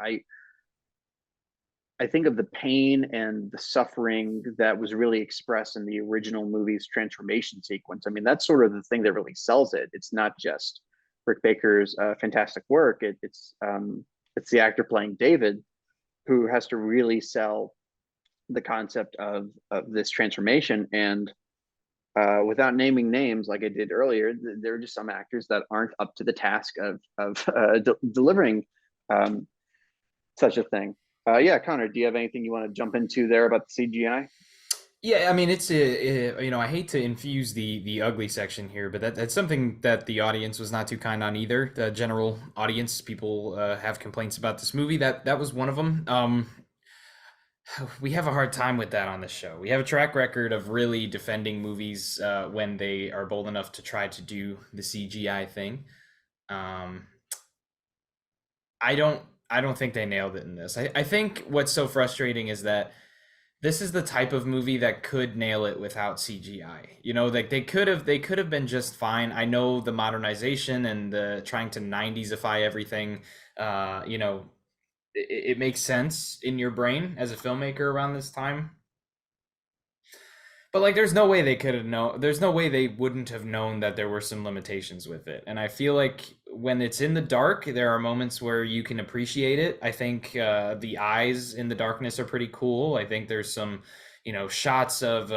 I think of the pain and the suffering that was really expressed in the original movie's transformation sequence. I mean, that's sort of the thing that really sells it. It's not just Rick Baker's fantastic work. It's the actor playing David who has to really sell the concept of this transformation. And without naming names, like I did earlier, there are just some actors that aren't up to the task of delivering such a thing. Yeah, Connor, do you have anything you want to jump into there about the CGI? Yeah, I mean it's you know, I hate to infuse the ugly section here, but that's something that the audience was not too kind on either. The general audience, people have complaints about this movie. That was one of them. We have a hard time with that on this show. We have a track record of really defending movies when they are bold enough to try to do the CGI thing. Um, I don't think they nailed it in this. I think what's so frustrating is that this is the type of movie that could nail it without CGI. You know, like they could have been just fine. I know the modernization and the trying to 90s-ify everything, you know, it makes sense in your brain as a filmmaker around this time. But like, there's no way they could have known. There's no way they wouldn't have known that there were some limitations with it. And I feel like when it's in the dark, there are moments where you can appreciate it. I think the eyes in the darkness are pretty cool. I think there's some, you know, shots of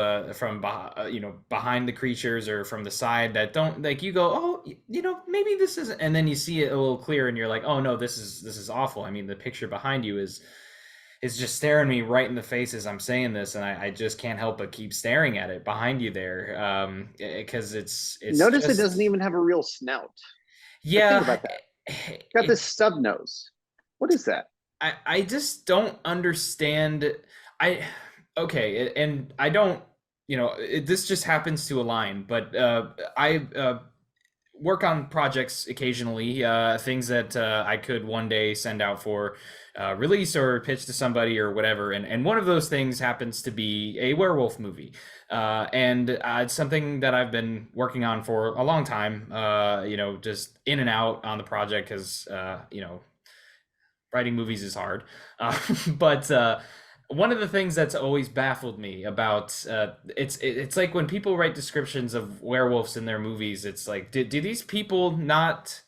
you know, behind the creatures or from the side that don't like you go, oh, you know, maybe this isn't, and then you see it a little clearer, and you're like, oh no, this is awful. I mean, the picture behind you is just staring me right in the face as I'm saying this, and I just can't help but keep staring at it behind you there, because it's Notice it just doesn't even have a real snout. Like, think yeah. about that. It's got this stub nose. What is that? I just don't understand. I okay, and I don't, you know, this just happens to align, but I work on projects occasionally, things that I could one day send out for release or pitch to somebody or whatever. And one of those things happens to be a werewolf movie. And it's something that I've been working on for a long time, you know, just in and out on the project because, you know, writing movies is hard. But one of the things that's always baffled me about it's like when people write descriptions of werewolves in their movies, it's like, do these people not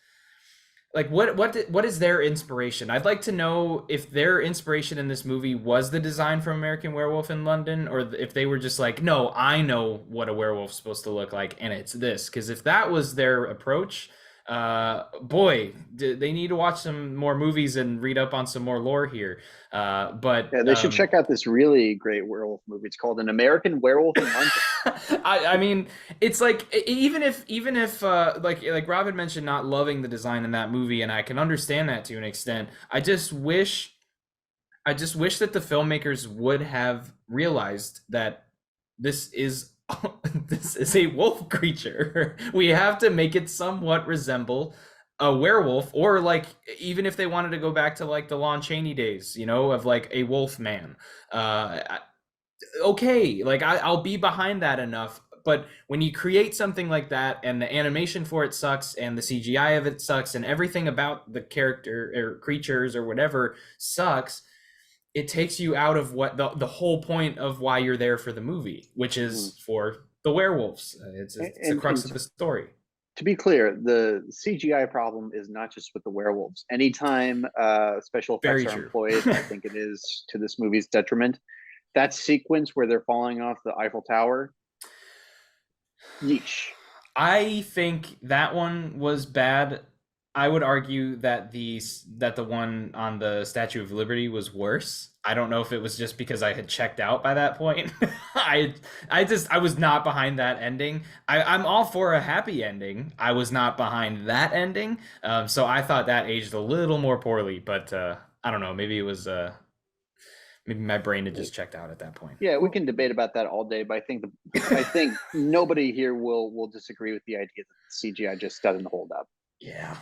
like what is their inspiration? I'd like to know if their inspiration in this movie was the design from American Werewolf in London, or if they were just like, no, I know what a werewolf's supposed to look like, and it's this. Because if that was their approach, boy, they need to watch some more movies and read up on some more lore here. But Yeah, they should check out this really great werewolf movie. It's called An American Werewolf in London. I mean, it's like even if like Rob had mentioned not loving the design in that movie, and I can understand that to an extent. I just wish that the filmmakers would have realized that this is this is a wolf creature. We have to make it somewhat resemble a werewolf, or like even if they wanted to go back to like the Lon Chaney days, you know, of like a wolf man. Okay, like I'll be behind that enough. But when you create something like that and the animation for it sucks and the CGI of it sucks and everything about the character or creatures or whatever sucks, it takes you out of what the whole point of why you're there for the movie, which Mm. is for the werewolves. It's the crux And of the story. to be clear, the CGI problem is not just with the werewolves. Anytime special effects Very are true. employed, I think it is to this movie's detriment. That sequence where they're falling off the Eiffel Tower, yeesh. I think that one was bad. I would argue that the one on the Statue of Liberty was worse. I don't know if it was just because I had checked out by that point. I was not behind that ending. I'm all for a happy ending. I was not behind that ending. So I thought that aged a little more poorly. But I don't know. Maybe it was maybe my brain had just checked out at that point. Yeah, we can debate about that all day, but I think nobody here will disagree with the idea that the CGI just doesn't hold up. Yeah.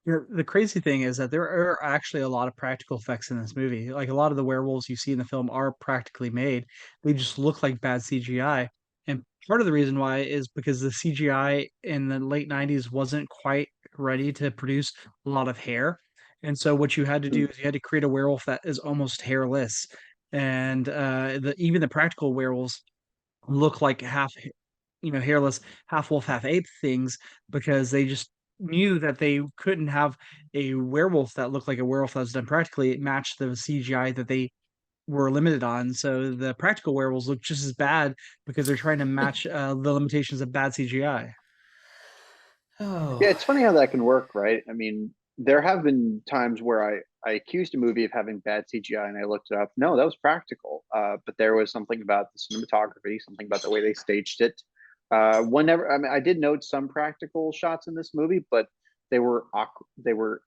The crazy thing is that there are actually a lot of practical effects in this movie. Like a lot of the werewolves you see in the film are practically made. They just look like bad CGI. And part of the reason why is because the CGI in the late 90s wasn't quite ready to produce a lot of hair. And so what you had to do Mm. is you had to create a werewolf that is almost hairless. And even the practical werewolves look like half, hairless, half wolf, half ape things because they just knew that they couldn't have a werewolf that looked like a werewolf that was done practically match the CGI that they were limited on. So the practical werewolves look just as bad because they're trying to match the limitations of bad CGI. Yeah, Oh. it's funny how that can work, right? I mean, there have been times where I accused a movie of having bad CGI and I looked it up. No, that was practical. But there was something about the cinematography, something about the way they staged it. Whenever I mean, I did note some practical shots in this movie, but they were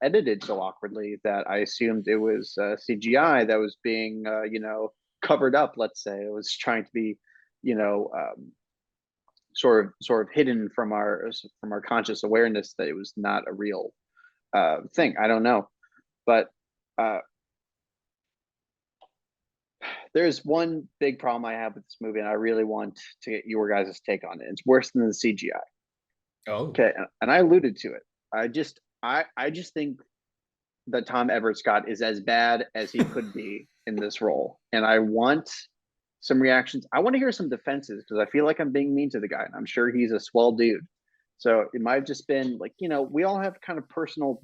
edited so awkwardly that I assumed it was CGI that was being covered up. Let's say it was trying to be, you know, sort of hidden from our conscious awareness that it was not a real thing. I don't know, but uh, there's one big problem I have with this movie, and I really want to get your guys' take on it. It's worse than the CGI. Oh. Okay, and I alluded to it. I just think that Tom Everett Scott is as bad as he could be in this role, and I want some reactions. I want to hear some defenses because I feel like I'm being mean to the guy, and I'm sure he's a swell dude. So it might have just been like, we all have kind of personal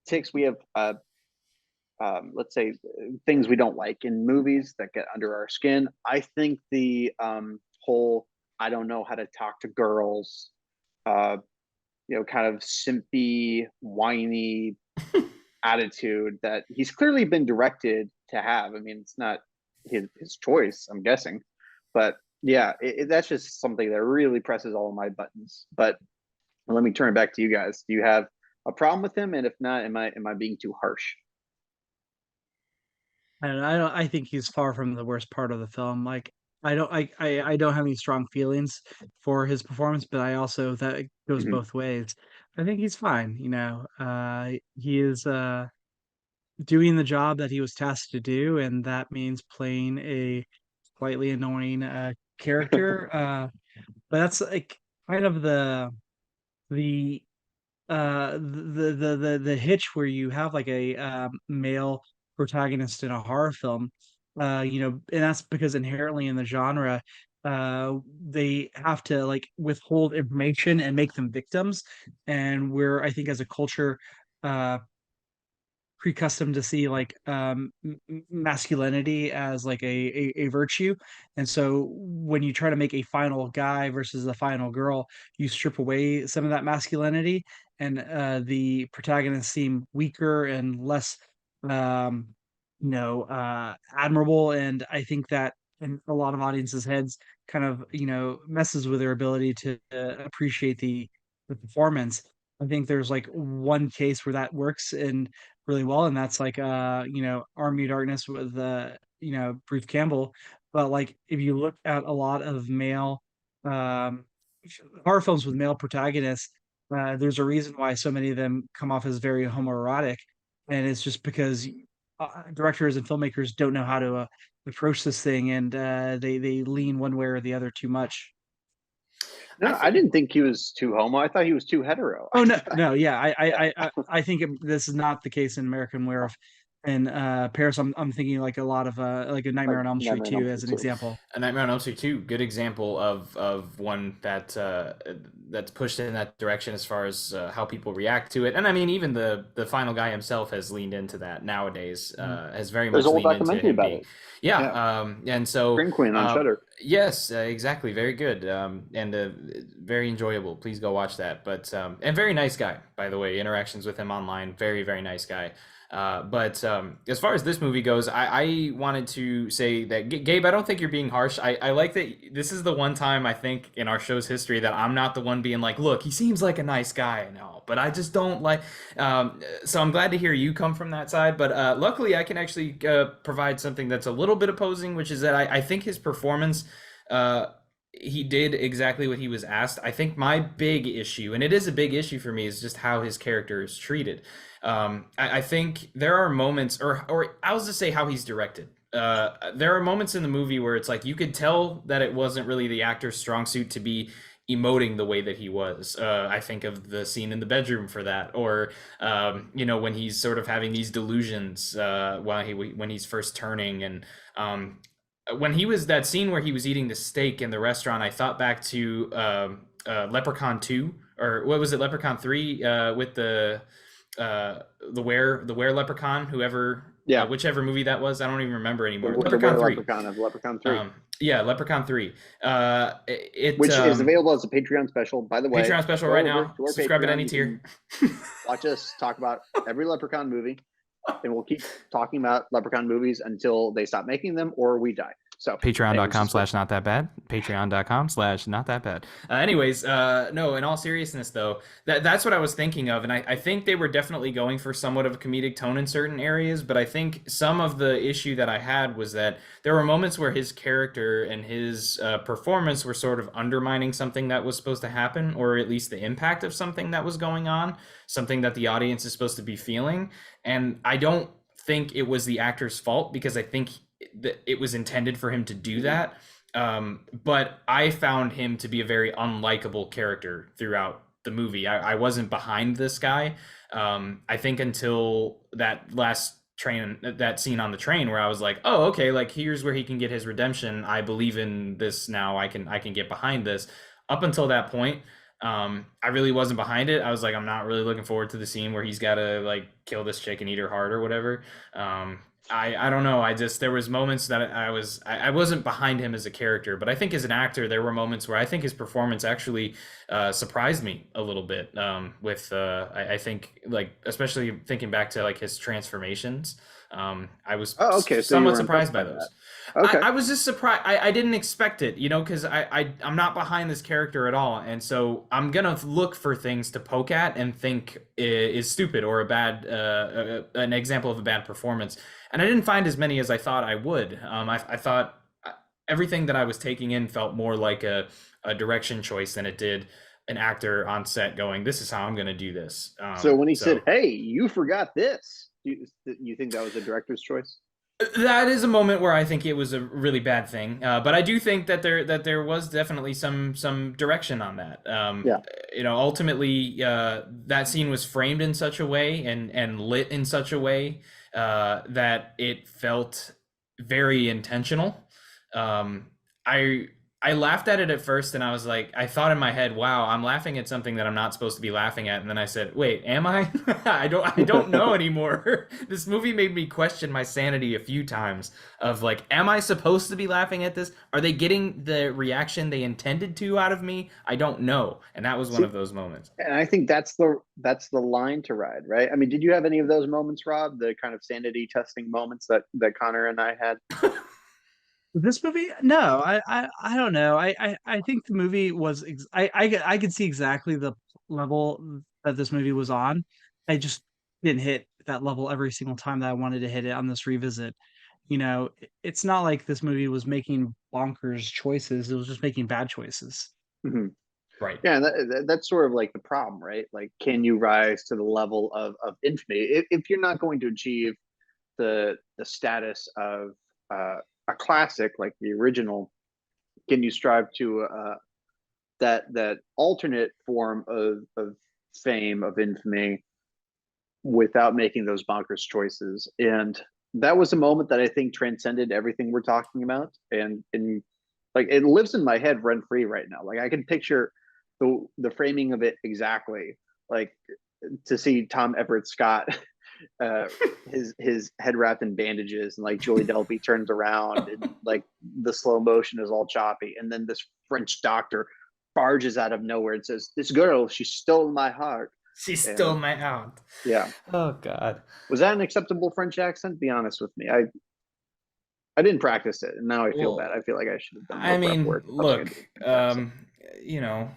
ticks. We have, let's say, things we don't like in movies that get under our skin. I think the whole I don't know how to talk to girls, uh, kind of simpy, whiny attitude that he's clearly been directed to have. I mean, it's not his choice, I'm guessing, but yeah, that's just something that really presses all of my buttons. But let me turn it back to you guys. Do you have a problem with him? And if not, am I being too harsh? And I don't. I think he's far from the worst part of the film. Like I don't have any strong feelings for his performance, but I also that it goes Mhm. both ways. I think he's fine. He is doing the job that he was tasked to do, and that means playing a slightly annoying character. But that's like kind of the the hitch where you have like a male protagonist in a horror film. And that's because inherently in the genre, they have to like withhold information and make them victims, and we're I think as a culture uh pre-custom to see like masculinity as like a virtue. And so when you try to make a final guy versus a final girl, you strip away some of that masculinity, and the protagonists seem weaker and less um admirable. And I think that in a lot of audiences heads kind of messes with their ability to appreciate the performance. I think there's like one case where that works and really well, and that's like Army of Darkness with Bruce Campbell. But like if you look at a lot of male um horror films with male protagonists, There's a reason why so many of them come off as very homoerotic, and it's just because directors and filmmakers don't know how to approach this thing, and they lean one way or the other too much. I No, I think didn't think he was too homo. I thought he was too hetero. Oh no, no, yeah, I think this is not the case in American Werewolf. In Paris, I'm thinking like a lot of like a Like Nightmare on Elm Street Never in Elm too, as Street an too. example. A Nightmare on Elm Street 2, good example of one that that's pushed in that direction as far as how people react to it. And I mean, even the final guy himself has leaned into that nowadays. Has very There's much a whole leaned into documentary him about being, it. Yeah, yeah. And so Scream Queen on Shudder. yes, exactly, very good, and very enjoyable. Please go watch that. But and very nice guy, by the way. Interactions with him online, very nice guy. But as far as this movie goes, I wanted to say that, Gabe, I don't think you're being harsh. I like that this is the one time I think in our show's history that I'm not the one being like, look, he seems like a nice guy and all, but I just don't like. So I'm glad to hear you come from that side. But luckily, I can actually provide something that's a little bit opposing, which is that I think his performance. Uh, he did exactly what he was asked. I think my big issue, and it is a big issue for me, is just how his character is treated. I think there are moments, or I'll just say how he's directed. There are moments in the movie where it's like you could tell that it wasn't really the actor's strong suit to be emoting the way that he was. I think of the scene in the bedroom for that, or when he's sort of having these delusions when he's first turning, and when he was that scene where he was eating the steak in the restaurant. I thought back to Leprechaun 2, or what was it, Leprechaun 3, with the were leprechaun, whoever, Yeah, whichever movie that was. I don't even remember anymore. the Leprechaun Were 3. Leprechaun of Leprechaun 3. Yeah, Leprechaun 3. Which is available as a Patreon special, by the way. Patreon special Go right over now. to our Subscribe at Patreon. any You tier. can watch us talk about every Leprechaun movie, and we'll keep talking about Leprechaun movies until they stop making them or we die. So Patreon.com/notthatbad. Patreon.com/notthatbad. Anyways, no, in all seriousness though, that's what I was thinking of. And I think they were definitely going for somewhat of a comedic tone in certain areas, but I think some of the issue that I had was that there were moments where his character and his performance were sort of undermining something that was supposed to happen, or at least the impact of something that was going on, something that the audience is supposed to be feeling. And I don't think it was the actor's fault, because I think it was intended for him to do that. But I found him to be a very unlikable character throughout the movie. I wasn't behind this guy. I think until that last that scene on the train, where I was like, oh, okay, like here's where he can get his redemption. I believe in this now. I can get behind this. Up until that point, I really wasn't behind it. I was like, I'm not really looking forward to the scene where he's got to like kill this chick and eat her heart or whatever. I don't know. There was moments that I wasn't behind him as a character, but I think as an actor, there were moments where I think his performance actually surprised me a little bit. I think, like, especially thinking back to like his transformations, I was somewhat surprised by those. Okay. I was just surprised. I didn't expect it, because I'm not behind this character at all, and so I'm gonna look for things to poke at and think is stupid or a bad an example of a bad performance. And I didn't find as many as I thought I would. I thought everything that I was taking in felt more like a direction choice than it did an actor on set going, "This is how I'm gonna do this." So when he said, "Hey, you forgot this," you think that was a director's choice? That is a moment where I think it was a really bad thing, but I do think that there was definitely some direction on that. Yeah. Ultimately, that scene was framed in such a way and lit in such a way that it felt very intentional. I laughed at it at first, and I was like, I thought in my head, wow, I'm laughing at something that I'm not supposed to be laughing at. And then I said, wait, am I? I don't know anymore. This movie made me question my sanity a few times of like, am I supposed to be laughing at this? Are they getting the reaction they intended to out of me? I don't know. And that was one of those moments. And I think that's the line to ride, right? I mean, did you have any of those moments, Rob? The kind of sanity testing moments that Connor and I had? This movie, no, I don't know. I think the movie was I could see exactly the level that this movie was on. I just didn't hit that level every single time that I wanted to hit it on this revisit. It's not like this movie was making bonkers choices. It was just making bad choices. Mm-hmm. Right. Yeah, and that's sort of like the problem, right? Like, can you rise to the level of infamy if you're not going to achieve the status of a classic like the original? Can you strive to that alternate form of fame, of infamy, without making those bonkers choices? And that was a moment that I think transcended everything we're talking about, and like it lives in my head rent free right now. Like I can picture the framing of it exactly. Like to see Tom Everett Scott, uh, his head wrapped in bandages, and like Julie Delpy turns around, and like the slow motion is all choppy, and then this French doctor barges out of nowhere and says, "This girl, she stole my heart." She stole And my aunt. yeah, Oh God. was that an acceptable French accent? Be honest with me. I didn't practice it, and now I feel bad. Well, I feel like I should have done I more prep mean, work if I was going look, to do a French accent. you know,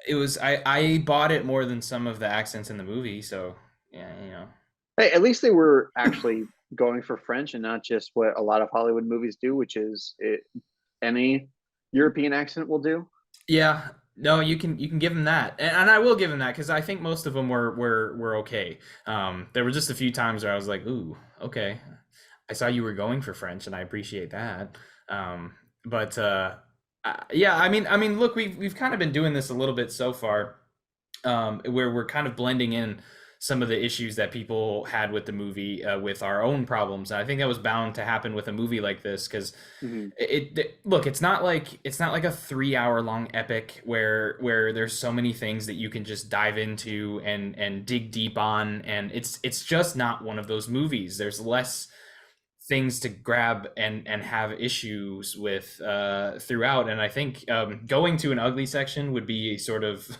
it was I bought it more than some of the accents in the movie, so yeah, you know. Hey, at least they were actually going for French and not just what a lot of Hollywood movies do, which is any European accent will do. Yeah, no, you can give him that, and I will give him that because I think most of them were okay. There were just a few times where I was like, "Ooh, okay, I saw you were going for French, and I appreciate that." But yeah, I mean, look, we've kind of been doing this a little bit so far, where we're kind of blending in some of the issues that people had with the movie with our own problems. And I think that was bound to happen with a movie like this because Mhm. look, it's not like a 3 hour long epic where there's so many things that you can just dive into and dig deep on, and it's just not one of those movies. There's less things to grab and have issues with throughout, and I think going to an ugly section would be sort of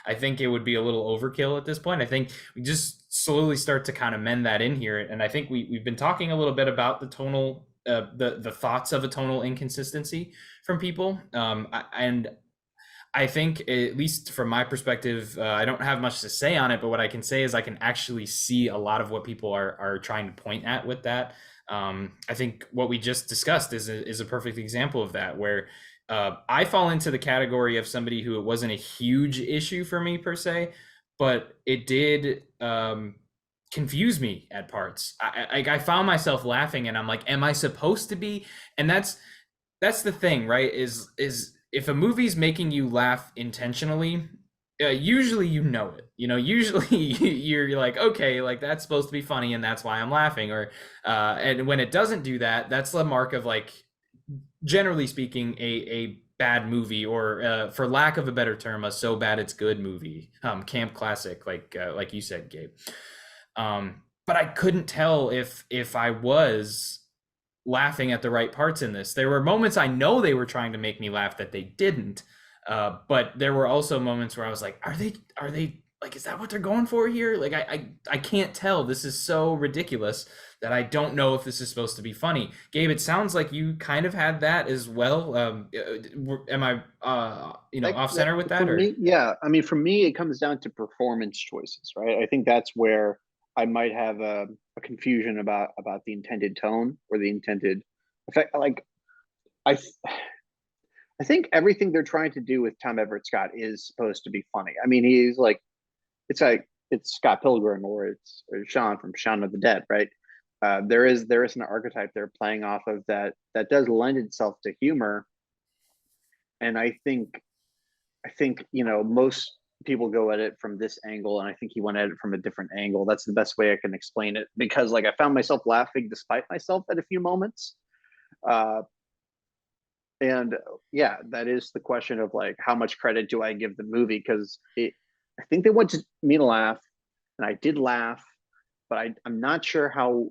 I think it would be a little overkill at this point. I think we just slowly start to kind of mend that in here, and I think we've been talking a little bit about the tonal the thoughts of a tonal inconsistency from people, and I think, at least from my perspective, I don't have much to say on it, but what I can say is I can actually see a lot of what people are trying to point at with that. I think what we just discussed is a perfect example of that, where I fall into the category of somebody who it wasn't a huge issue for me per se, but it did confuse me at parts. I found myself laughing, and I'm like, "Am I supposed to be?" And that's the thing, right? Is if a movie's making you laugh intentionally, usually you know it. Usually you're like, okay, like that's supposed to be funny, and that's why I'm laughing. Or and when it doesn't do that, that's the mark of, like, generally speaking, a bad movie, or for lack of a better term, a so bad it's good movie, camp classic, like you said, Gabe. But I couldn't tell if I was laughing at the right parts in this. There were moments I know they were trying to make me laugh that they didn't. But there were also moments where I was like, are they like, is that what they're going for here? Like, I can't tell. This is so ridiculous that I don't know if this is supposed to be funny. Gabe, it sounds like you kind of had that as well. Am I off center with For that, or? me, yeah. I mean, for me, it comes down to performance choices, right? I think that's where I might have a confusion about the intended tone or the intended effect. Like, I I think everything they're trying to do with Tom Everett Scott is supposed to be funny. I mean, he's like it's Scott Pilgrim, or Shaun from Shaun of the Dead, right? There is an archetype they're playing off of that does lend itself to humor, and I think most people go at it from this angle, and I think he went at it from a different angle. That's the best way I can explain it, because like I found myself laughing despite myself at a few moments. Uh, and yeah, that is the question of like how much credit do I give the movie, because I think they wanted me to laugh, and I did laugh, but I'm not sure how,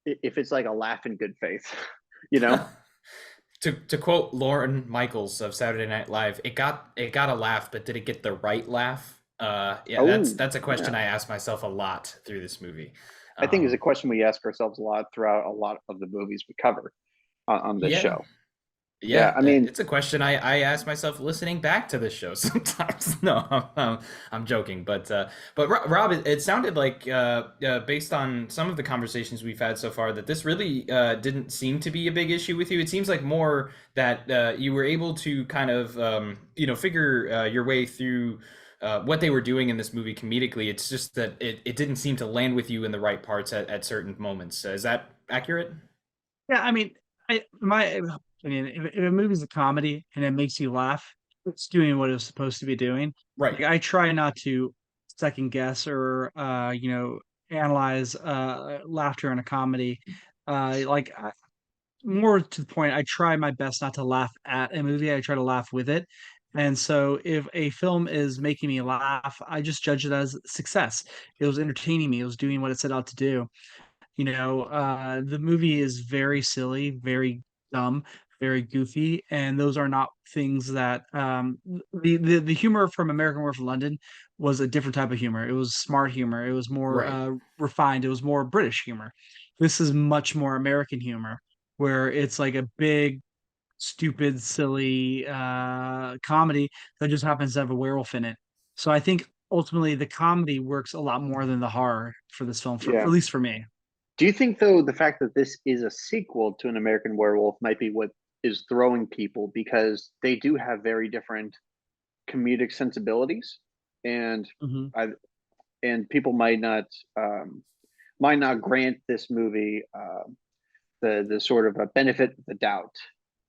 if it's like a laugh in good faith, you know? To quote Lauren Michaels of Saturday Night Live, it got a laugh, but did it get the right laugh? Yeah, that's Oh, that's a question yeah. I ask myself a lot through this movie. I think it's a Um, question we ask ourselves a lot throughout a lot of the movies we cover on this yeah, show. Yeah, Yeah, I mean, it's a question I ask myself listening back to this show sometimes. No, I'm joking, but Rob, it sounded like based on some of the conversations we've had so far that this really didn't seem to be a big issue with you. It seems like more that you were able to kind of figure your way through what they were doing in this movie comedically. It's just that it didn't seem to land with you in the right parts at certain moments. Is that accurate? Yeah, I mean, my opinion, if a movie's a comedy and it makes you laugh, it's doing what it's supposed to be doing. Right. Like I try not to second guess or analyze laughter in a comedy. More to the point, I try my best not to laugh at a movie. I try to laugh with it. And so if a film is making me laugh, I just judge it as success. It was entertaining me. It was doing what it set out to do. The movie is very silly, very dumb, very goofy, and those are not things that the humor from American Werewolf in London was a different type of humor. It was smart humor. It was more Right. refined. It was more British humor. This is much more American humor, where it's like a big, stupid, silly comedy that just happens to have a werewolf in it. So I think ultimately the comedy works a lot more than the horror for this film, for yeah. at least for me. Do you think though the fact that this is a sequel to an American Werewolf might be what is throwing people because they do have very different comedic sensibilities, and Mhm. I and people might not grant this movie the sort of a benefit of the doubt,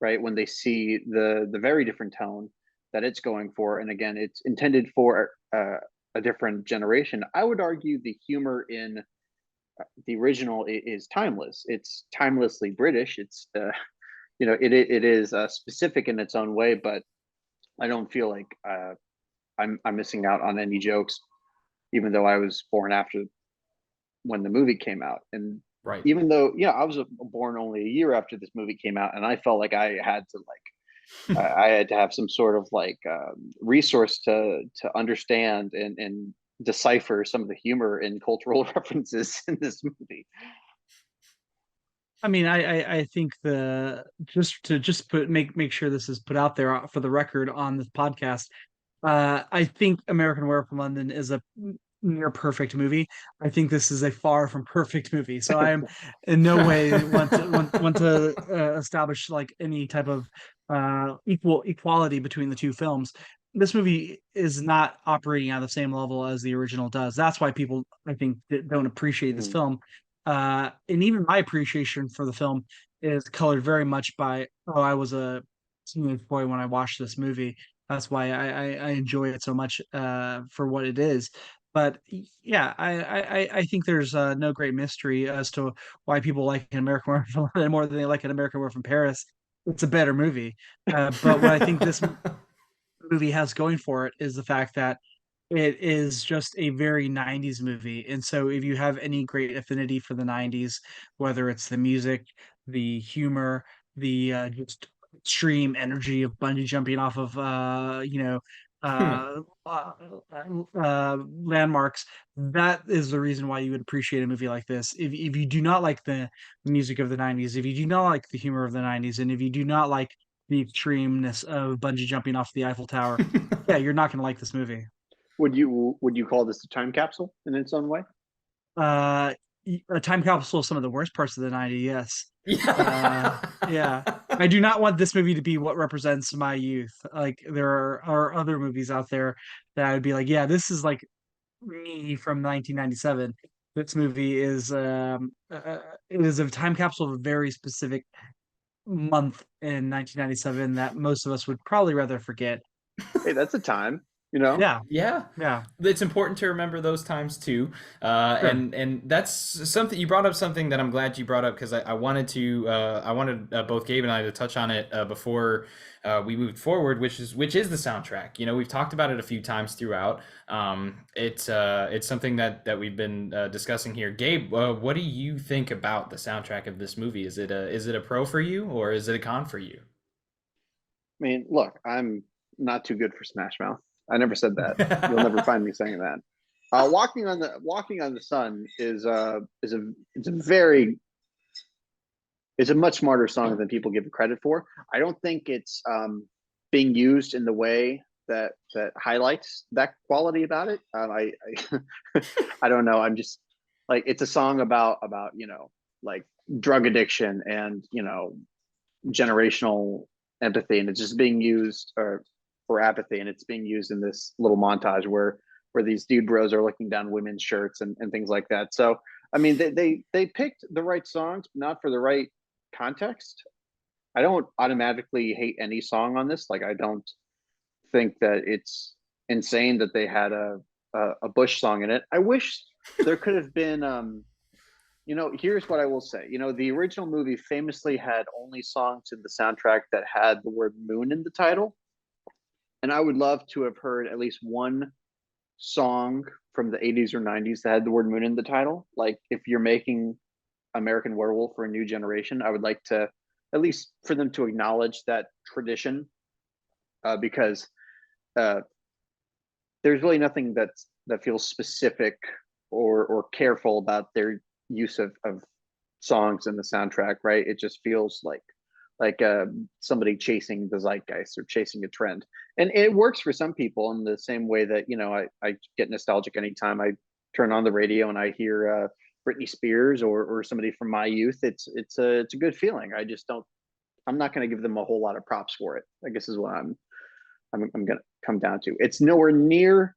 right? When they see the very different tone that it's going for, and again, it's intended for a different generation. I would argue the humor in the original is timeless. It's timelessly British. It's it is specific in its own way, but I don't feel like I'm missing out on any jokes, even though I was born after when the movie came out, and Right. even though I was born only a year after this movie came out, and I felt like I had to I had to have some sort of resource to understand and decipher some of the humor and cultural references in this movie. I mean, I think the just put make sure this is put out there for the record on this podcast. I think American Werewolf in London is a near perfect movie. I think this is a far from perfect movie. So I am in no way want to establish like any type of equality between the two films. This movie is not operating at the same level as the original does. That's why people, I think, don't appreciate this Mm. film. And even my appreciation for the film is colored very much by, oh, I was a teenage boy when I watched this movie. That's why I enjoy it so much for what it is. But yeah, I think there's no great mystery as to why people like an American Werewolf more than they like an American Werewolf in Paris. It's a better movie. But what I think this movie has going for it is the fact that it is just a very 90s movie. And so if you have any great affinity for the 90s, whether it's the music, the humor, the just extreme energy of bungee jumping off of uh, uh, landmarks, that is the reason why you would appreciate a movie like this. If you do not like the music of the 90s, if you do not like the humor of the 90s, and if you do not like the extremeness of bungee jumping off the Eiffel Tower, yeah, you're not going to like this movie. Would you call this a time capsule in its own way? Uh, a time capsule of some of the worst parts of the 90s, yes. Yeah. Yeah. I do not want this movie to be what represents my youth. Like there are other movies out there that I would be like, yeah, this is like me from 1997. This movie is it is a time capsule of a very specific month in 1997 that most of us would probably rather forget. Hey, that's a time. Yeah. Yeah, Yeah. it's important to remember those times too, Sure. and that's something you brought up. Something that I'm glad you brought up because I wanted to I wanted both Gabe and I to touch on it before we moved forward, which is the soundtrack. We've talked about it a few times throughout. It's something that we've been discussing here. Gabe, what do you think about the soundtrack of this movie? Is it a pro for you or is it a con for you? I mean, look, I'm not too good for Smash Mouth. I never said that. You'll never find me saying that. Walking on the Sun is a very it's a much smarter song than people give it credit for. I don't think it's being used in the way that highlights that quality about it. I don't know. I'm just like, it's a song about like drug addiction and generational empathy, and it's just being used for apathy, and it's being used in this little montage where these dude bros are looking down women's shirts and things like that. So I mean, they picked the right songs, but not for the right context. I don't automatically hate any song on this. Like, I don't think that it's insane that they had a Bush song in it. I wish there could have been here's what I will say. The original movie famously had only songs in the soundtrack that had the word moon in the title. And I would love to have heard at least one song from the 80s or 90s that had the word moon in the title. Like, if you're making American Werewolf for a new generation, I would like to at least for them to acknowledge that tradition, because there's really nothing that feels specific or careful about their use of songs in the soundtrack, right? It just feels like somebody chasing the zeitgeist or chasing a trend, and it works for some people in the same way that I get nostalgic anytime I turn on the radio and I hear Britney Spears or somebody from my youth. It's a good feeling. I'm not going to give them a whole lot of props for it, I guess, is what I'm going to come down to. It's nowhere near.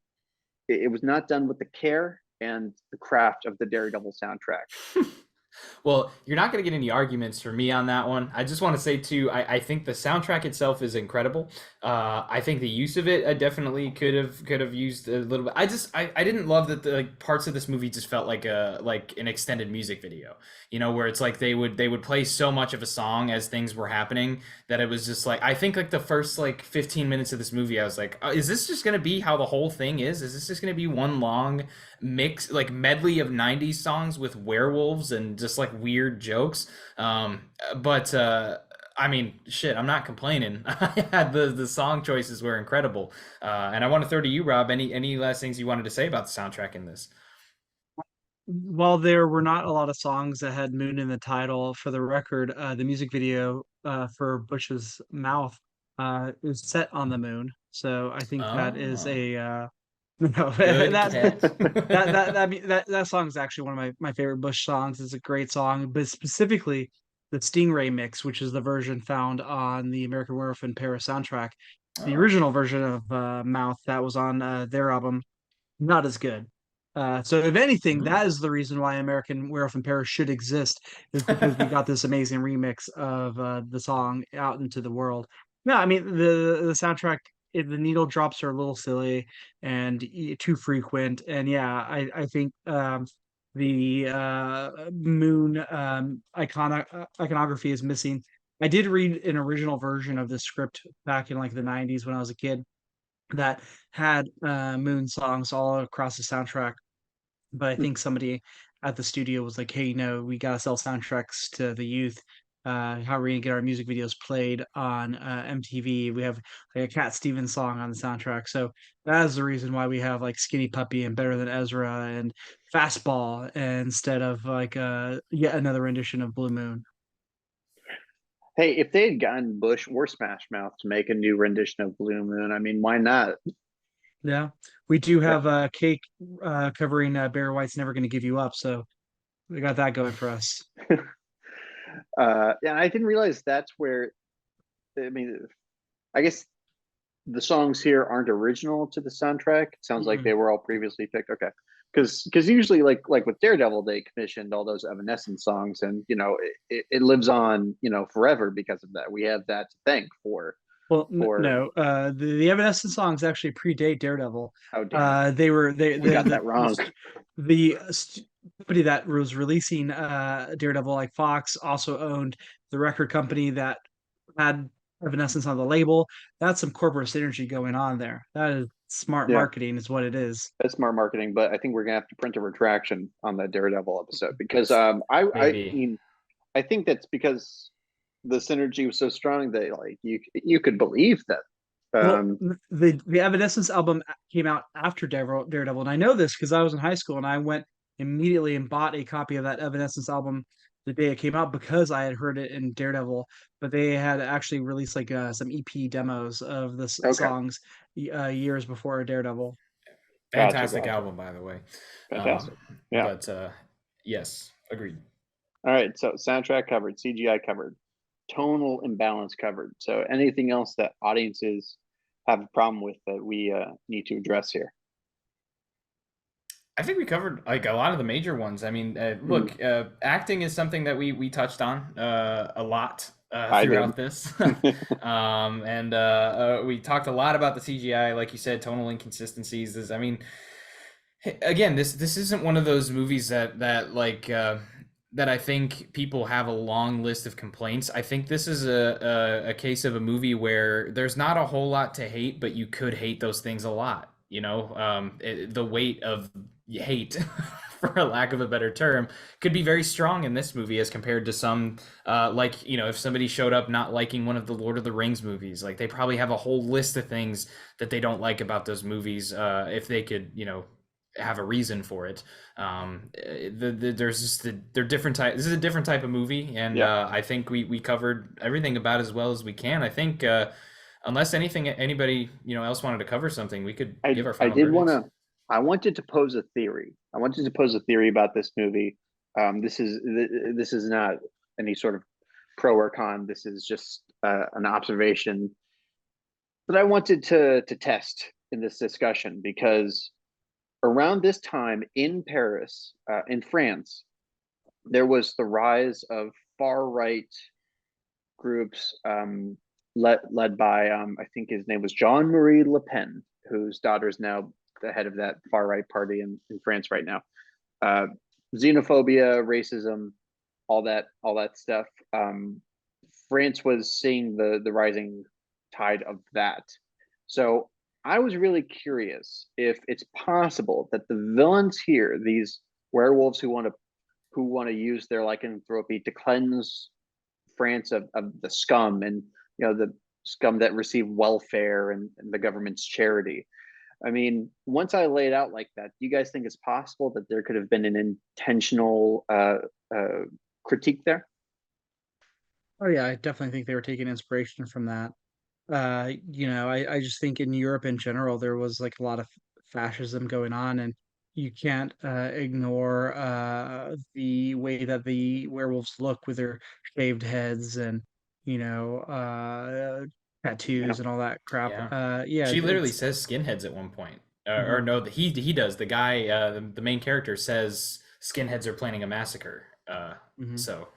It was not done with the care and the craft of the Daredevil soundtrack. Well, you're not going to get any arguments from me on that one. I just want to say too, I think the soundtrack itself is incredible. I think the use of it, I definitely could have used a little bit. I didn't love that the parts of this movie just felt like an extended music video. Where it's like they would play so much of a song as things were happening that it was just like, I think like the first like 15 minutes of this movie, I was like, is this just going to be how the whole thing is? Is this just going to be one long mix, like medley of 90s songs with werewolves and just like weird jokes? But I mean, shit, I'm not complaining. The song choices were incredible. And I want to throw to you, Rob, any last things you wanted to say about the soundtrack in this? While there were not a lot of songs that had moon in the title, for the record, the music video for Bush's Mouth is set on the moon. So I think that is Oh, no, good that catch. that song is actually one of my favorite Bush songs. It's a great song, but specifically the Stingray mix, which is the version found on the American Werewolf in Paris soundtrack. The Oh. original version of Mouth that was on their album, not as good. So if anything, Mm. that is the reason why American Werewolf in Paris should exist, is because we got this amazing remix of the song out into the world. No, I mean the soundtrack, the needle drops are a little silly and too frequent, and yeah, I think the moon iconography is missing. I did read an original version of the script back in like the 90s when I was a kid that had moon songs all across the soundtrack, but I think somebody at the studio was like, "Hey, no, we gotta sell soundtracks to the youth. How are we gonna get our music videos played on MTV? We have like a Cat Stevens song on the soundtrack, so that is the reason why we have like Skinny Puppy and Better Than Ezra and Fastball instead of like yet another rendition of Blue Moon." Hey, if they had gotten Bush or Smash Mouth to make a new rendition of Blue Moon, I mean, why not? Yeah, we do That, have a cake covering Barry White's "Never Gonna Give You Up," so we got that going for us. yeah, I didn't realize that's where. I mean, I guess the songs here aren't original to the soundtrack. It sounds like Mm. they were all previously picked. Okay, because usually like with Daredevil, they commissioned all those Evanescence songs, and it lives on forever because of that. We have that to thank Well, for. no, the Evanescence songs actually predate Daredevil. Oh, damn it, They were we got that wrong. company that was releasing Daredevil, like Fox, also owned the record company that had Evanescence on the label. That's some corporate synergy going on there. That is smart Yeah, marketing, is what it is. that's smart marketing, but I think we're gonna have to print a retraction on that Daredevil episode because I Maybe. mean I think that's because the synergy was so strong that like you could believe that. Well, Um, the Evanescence album came out after Daredevil, and I know this because I was in high school and I went immediately and bought a copy of that Evanescence album the day it came out because I had heard it in Daredevil, but they had actually released like some EP demos of the Okay, songs years before Daredevil. gotcha, Fantastic gotcha, album, by the way. Um, fantastic. Yeah. but yes, agreed. All right, so soundtrack covered, CGI covered, tonal imbalance covered. So anything else that audiences have a problem with that we need to address here? I think we covered like a lot of the major ones. I mean, Mm, look, acting is something that we touched on a lot I did. throughout this, and we talked a lot about the CGI, like you said, tonal inconsistencies. I mean, again, this isn't one of those movies that like that I think people have a long list of complaints. I think this is a case of a movie where there's not a whole lot to hate, but you could hate those things a lot. You know, the weight of hate, for a lack of a better term, could be very strong in this movie as compared to some, like, you know, if somebody showed up not liking one of the Lord of the Rings movies, like they probably have a whole list of things that they don't like about those movies, if they could, you know, have a reason for it. There's just they're different type. This is a different type of movie, and Yeah, I think we covered everything about as well as we can. I think unless anybody else wanted to cover something, we could give our I final did want verdicts. to. I wanted to pose a theory. I wanted to pose a theory about this movie. This is not any sort of pro or con. This is just an observation that I wanted to test in this discussion because around this time in Paris, in France, there was the rise of far right groups led by I think his name was Jean Marie Le Pen, whose daughter is now the head of that far right party in France right now. Uh, Xenophobia, racism, all that stuff. France was seeing the rising tide of that. So I was really curious if it's possible that the villains here, these werewolves who want to use their lycanthropy to cleanse France of the scum and the scum that receive welfare and the government's charity. I mean, once I lay it out like that, do you guys think it's possible that there could have been an intentional uh, critique there? Oh yeah, I definitely think they were taking inspiration from that. I just think in Europe in general there was like a lot of fascism going on, and you can't ignore the way that the werewolves look with their shaved heads and you know Yeah, tattoos and all that crap. Yeah, Yeah, she literally it's says skinheads at one point, or mhm. no, he does. The guy, the main character, says skinheads are planning a massacre. Mhm. So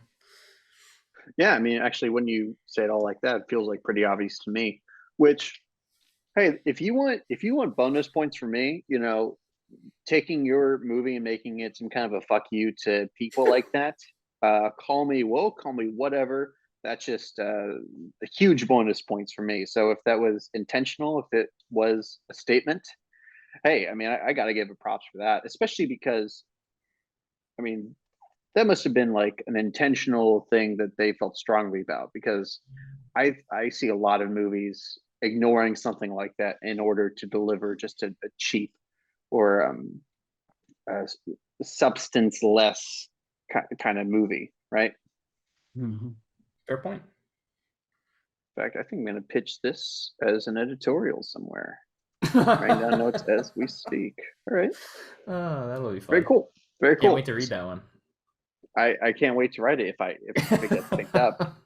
yeah. I mean, actually, when you say it all like that, it feels like pretty obvious to me. Which, hey, if you want bonus points for me, taking your movie and making it some kind of a fuck you to people like that, call me woke, call me whatever. That's just a huge bonus points for me. So if that was intentional, if it was a statement, hey, I mean, I got to give it props for that, especially because, I mean, that must have been like an intentional thing that they felt strongly about because I see a lot of movies ignoring something like that in order to deliver just a cheap or uh, substance less kind of movie, right? Mhm. fair point. In fact, I think I'm going to pitch this as an editorial somewhere. Writing down notes Oh, as we speak. All right, that'll be very fun. cool, very Can't wait cool. to read that one. I can't wait to write it if it gets picked up.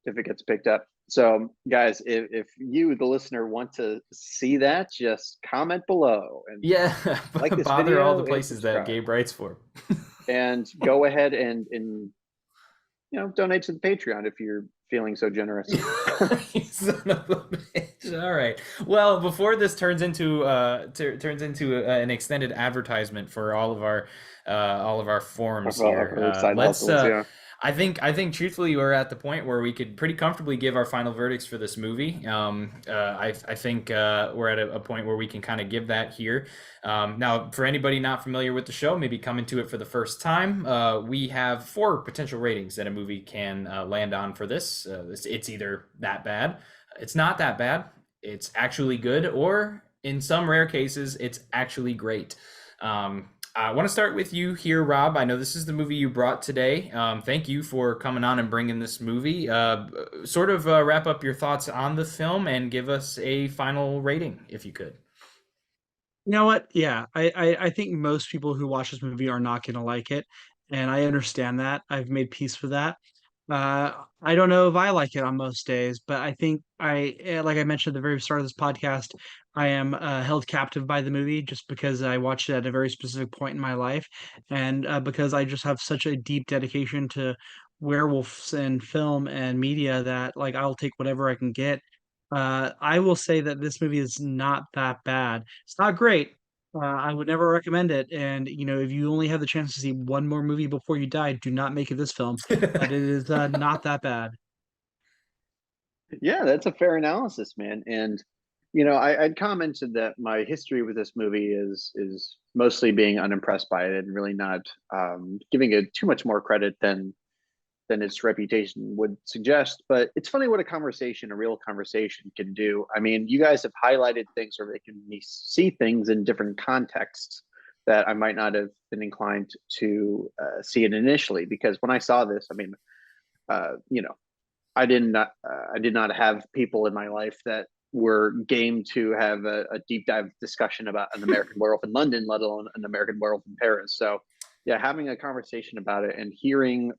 If it gets picked up. So, guys, if you, the listener, want to see that, just comment below and Yeah, like this bother all the video and places that subscribe, Gabe writes for. and go ahead and donate to the Patreon if you're feeling so generous. You son of a bitch. All right. Well, before this turns into an extended advertisement for all of our Of, forms of here, her side let's hustles, yeah. I think truthfully we're at the point where we could pretty comfortably give our final verdicts for this movie. I think we're at a point where we can kind of give that here. Now, for anybody not familiar with the show, maybe coming to it for the first time, we have four potential ratings that a movie can land on for this. It's either that bad, it's not that bad, it's actually good, or in some rare cases, it's actually great. I want to start with you here, Rob. I know this is the movie you brought today. Thank you for coming on and bringing this movie. Sort of wrap up your thoughts on the film and give us a final rating, if you could. You know what? Yeah, I think most people who watch this movie are not going to like it, and I understand that. I've made peace with that. I don't know if I like it on most days, but I think like I mentioned at the very start of this podcast, I am held captive by the movie just because I watched it at a very specific point in my life, and because I just have such a deep dedication to werewolves and film and media that like I'll take whatever I can get. I will say that this movie is not that bad. It's not great. I would never recommend it. And if you only have the chance to see one more movie before you die, do not make it this film. But it is not that bad. Yeah, that's a fair analysis, man. And I'd commented that my history with this movie is mostly being unimpressed by it and really not giving it too much more credit than its reputation would suggest. But it's funny what a real conversation can do. I mean, you guys have highlighted things or making me see things in different contexts that I might not have been inclined to see it initially. Because when I saw this, I mean, you know, I did not have people in my life that were game to have a deep dive discussion about an American Werewolf in London, let alone an American Werewolf in Paris. So yeah, having a conversation about it and hearing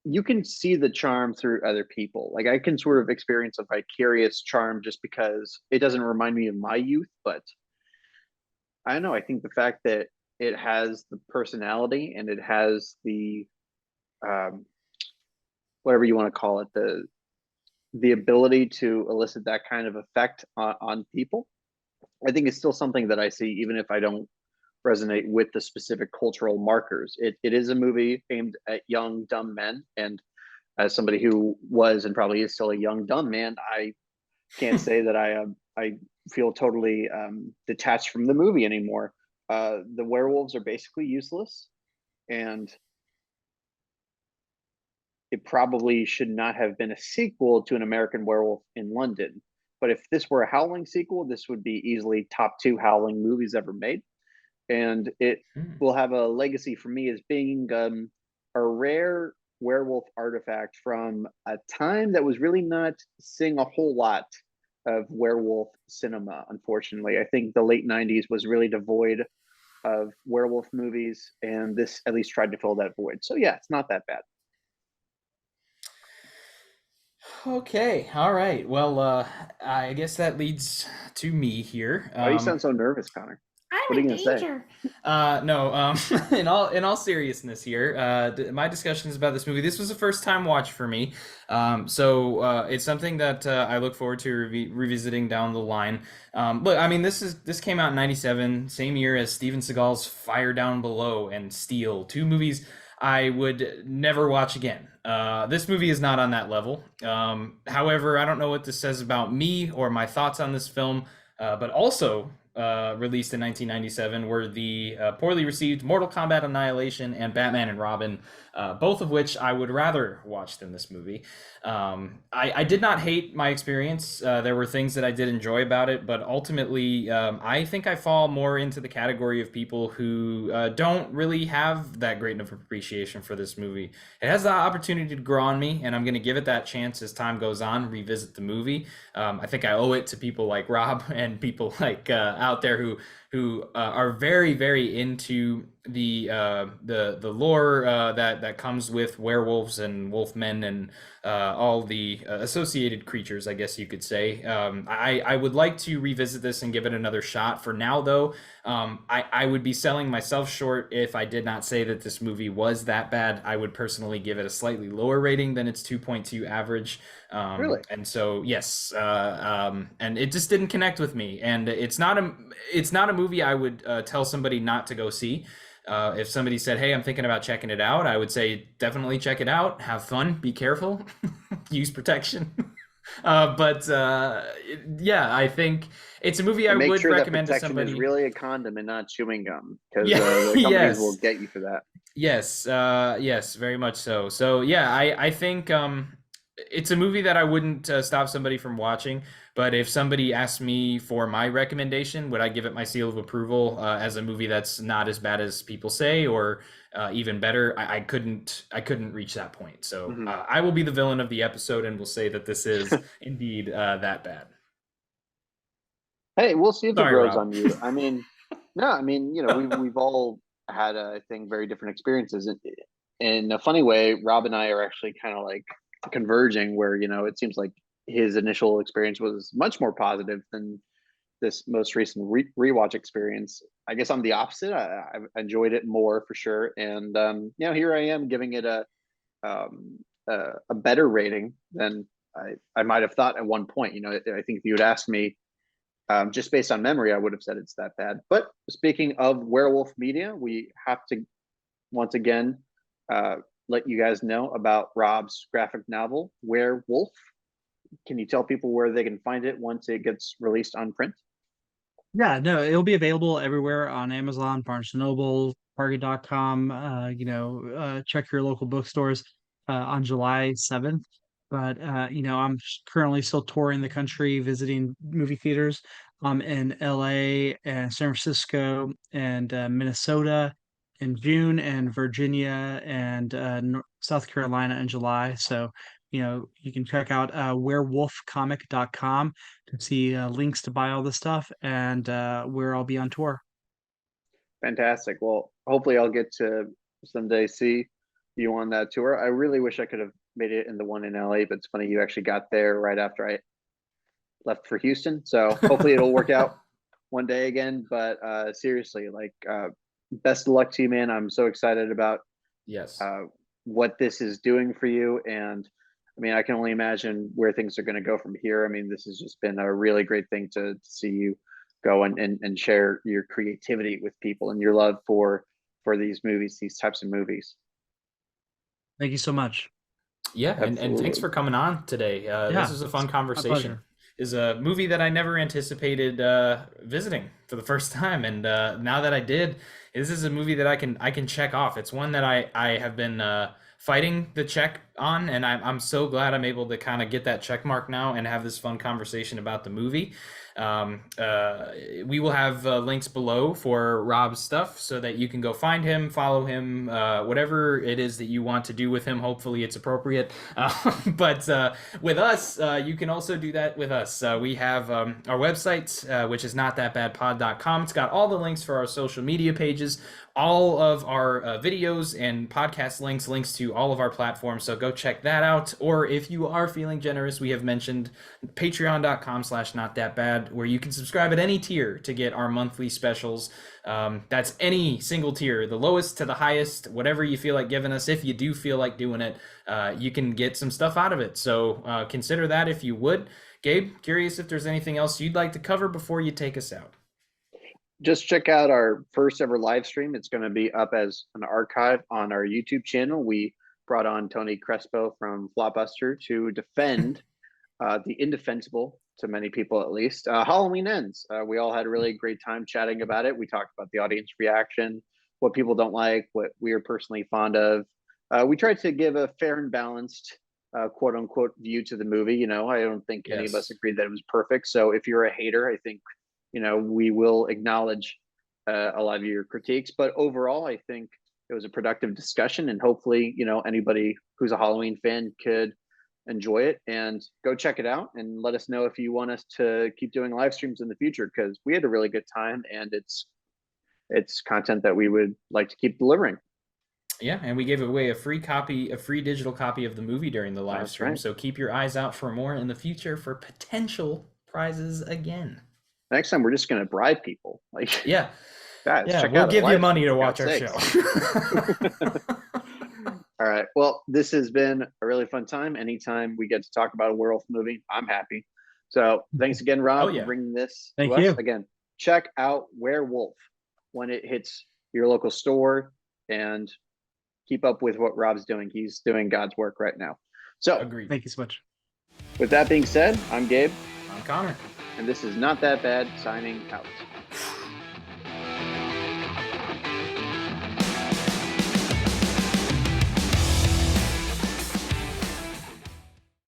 you can see the charm through other people. Like I can sort of experience a vicarious charm just because it doesn't remind me of my youth, but I don't know. I think the fact that it has the personality and it has the um, whatever you want to call it, the ability to elicit that kind of effect on people, I think it's still something that I see, even if I don't resonate with the specific cultural markers. It is a movie aimed at young, dumb men. And as somebody who was and probably is still a young, dumb man, I can't say that I feel totally detached from the movie anymore. The werewolves are basically useless, and it probably should not have been a sequel to an American Werewolf in London. But if this were a Howling sequel, this would be easily top two Howling movies ever made. And it Hmm. will have a legacy for me as being a rare werewolf artifact from a time that was really not seeing a whole lot of werewolf cinema. Unfortunately, I think the late '90s was really devoid of werewolf movies, and this at least tried to fill that void. So yeah, it's not that bad. Okay, all right. Well, I guess that leads to me here. Why do you sound so nervous, Connor? I'm What are in you gonna say? danger. No. In all seriousness here, my discussions about this movie. This was a first time watch for me. So it's something that I look forward to revisiting down the line. Look, I mean, this came out in '97, same year as Steven Seagal's Fire Down Below and Steel, two movies I would never watch again. This movie is not on that level. However, I don't know what this says about me or my thoughts on this film, but also released in 1997 were the poorly received Mortal Kombat Annihilation and Batman and Robin, both of which I would rather watch than this movie. I did not hate my experience. There were things that I did enjoy about it, but ultimately, I think I fall more into the category of people who don't really have that great of appreciation for this movie. It has the opportunity to grow on me, and I'm going to give it that chance as time goes on, revisit the movie. I think I owe it to people like Rob and people like out there who are very very into the lore that comes with werewolves and wolfmen and all the associated creatures, I guess you could say. I would like to revisit this and give it another shot. For now, though, I would be selling myself short if I did not say that this movie was that bad. I would personally give it a slightly lower rating than its 2.2 average. Really? And so, yes, and it just didn't connect with me. And it's not a movie I would tell somebody not to go see. If somebody said, "Hey, I'm thinking about checking it out," I would say definitely check it out. Have fun, be careful, use protection. But yeah, I think it's a movie I And make would sure that recommend to protection is somebody. really a condom and not chewing gum, because Yeah, the companies will yes. get you for that. Yes, yes, very much so. So yeah, I think it's a movie that I wouldn't stop somebody from watching. But if somebody asked me for my recommendation, would I give it my seal of approval as a movie that's not as bad as people say, or even better? I couldn't reach that point. So Mhm. I will be the villain of the episode, and will say that this is indeed that bad. Hey, we'll see if it Sorry, grows Rob. on you. I mean, no, I mean, we've all had, I think, very different experiences. And in a funny way, Rob and I are actually kind of like converging, where it seems like his initial experience was much more positive than this most recent rewatch experience. I guess I'm the opposite. I've enjoyed it more for sure, and here I am giving it um, a better rating than I might have thought at one point. I think if you had asked me just based on memory, I would have said it's that bad. But speaking of werewolf media, we have to once again uh, let you guys know about Rob's graphic novel, Werewolf. Can you tell people where they can find it once it gets released on print? Yeah, no, it'll be available everywhere on Amazon, Barnes& and Noble, Target.com. Check your local bookstores on July 7th. But I'm currently still touring the country, visiting movie theaters. In LA and San Francisco and Minnesota in June, and Virginia and South Carolina in July. So, you can check out werewolfcomic.com to see links to buy all this stuff and where I'll be on tour. Fantastic. Well, hopefully I'll get to someday see you on that tour. I really wish I could have made it in the one in LA, but it's funny you actually got there right after I left for Houston. So hopefully it'll work out one day again. But seriously, like best of luck to you, man. I'm so excited about Yes. uh, what this is doing for you. And I mean, I can only imagine where things are going to go from here. I mean, this has just been a really great thing to see you go and share your creativity with people and your love for these movies, these types of movies. Thank you so much. Yeah, and thanks Absolutely. for coming on today. This Yeah, is a it's fun my conversation. pleasure. Is a movie that I never anticipated visiting for the first time, and now that I did, this is a movie that I can check off. It's one that I have been fighting the check on, and I'm so glad I'm able to kind of get that check mark now and have this fun conversation about the movie. Um, uh, we will have links below for Rob's stuff so that you can go find him, follow him, whatever it is that you want to do with him. Hopefully, it's appropriate. But with us, you can also do that with us. We have our website, which is notthatbadpod.com. It's got all the links for our social media pages, all of our videos and podcast links to all of our platforms. So go check that out. Or if you are feeling generous, we have mentioned patreon.com/notthatbad, where you can subscribe at any tier to get our monthly specials. That's any single tier, the lowest to the highest, whatever you feel like giving us. If you do feel like doing it, you can get some stuff out of it. So consider that if you would. Gabe, curious if there's anything else you'd like to cover before you take us out. Just check out our first ever live stream. It's going to be up as an archive on our YouTube channel. We brought on Tony Crespo from Flopbuster to defend the indefensible, to many people at least. Halloween Ends. We all had a really great time chatting about it. We talked about the audience reaction, what people don't like, what we are personally fond of. We tried to give a fair and balanced, quote unquote, view to the movie. I don't think any of us Yes. agreed that it was perfect. So if you're a hater, I think, we will acknowledge a lot of your critiques. But overall, I think it was a productive discussion, and hopefully, anybody who's a Halloween fan could enjoy it and go check it out and let us know if you want us to keep doing live streams in the future, because we had a really good time and it's content that we would like to keep delivering. Yeah, and we gave away a free copy, a free digital copy of the movie during the live That's stream. right. So keep your eyes out for more in the future for potential prizes again. Next time we're just going to bribe people, like, Yeah, guys, yeah, check we'll out our give you live money stream, to for watch God's our show. sakes. All right, well, this has been a really fun time. Anytime we get to talk about a werewolf movie, I'm happy. So thanks again, Oh Rob, for yeah. bringing this to Thank us. you. Again, check out Werewolf when it hits your local store, and keep up with what Rob's doing. He's doing God's work right now. So Agreed. Thank you so much. with that being said, I'm Gabe, I'm Connor. and this is Not That Bad, signing out.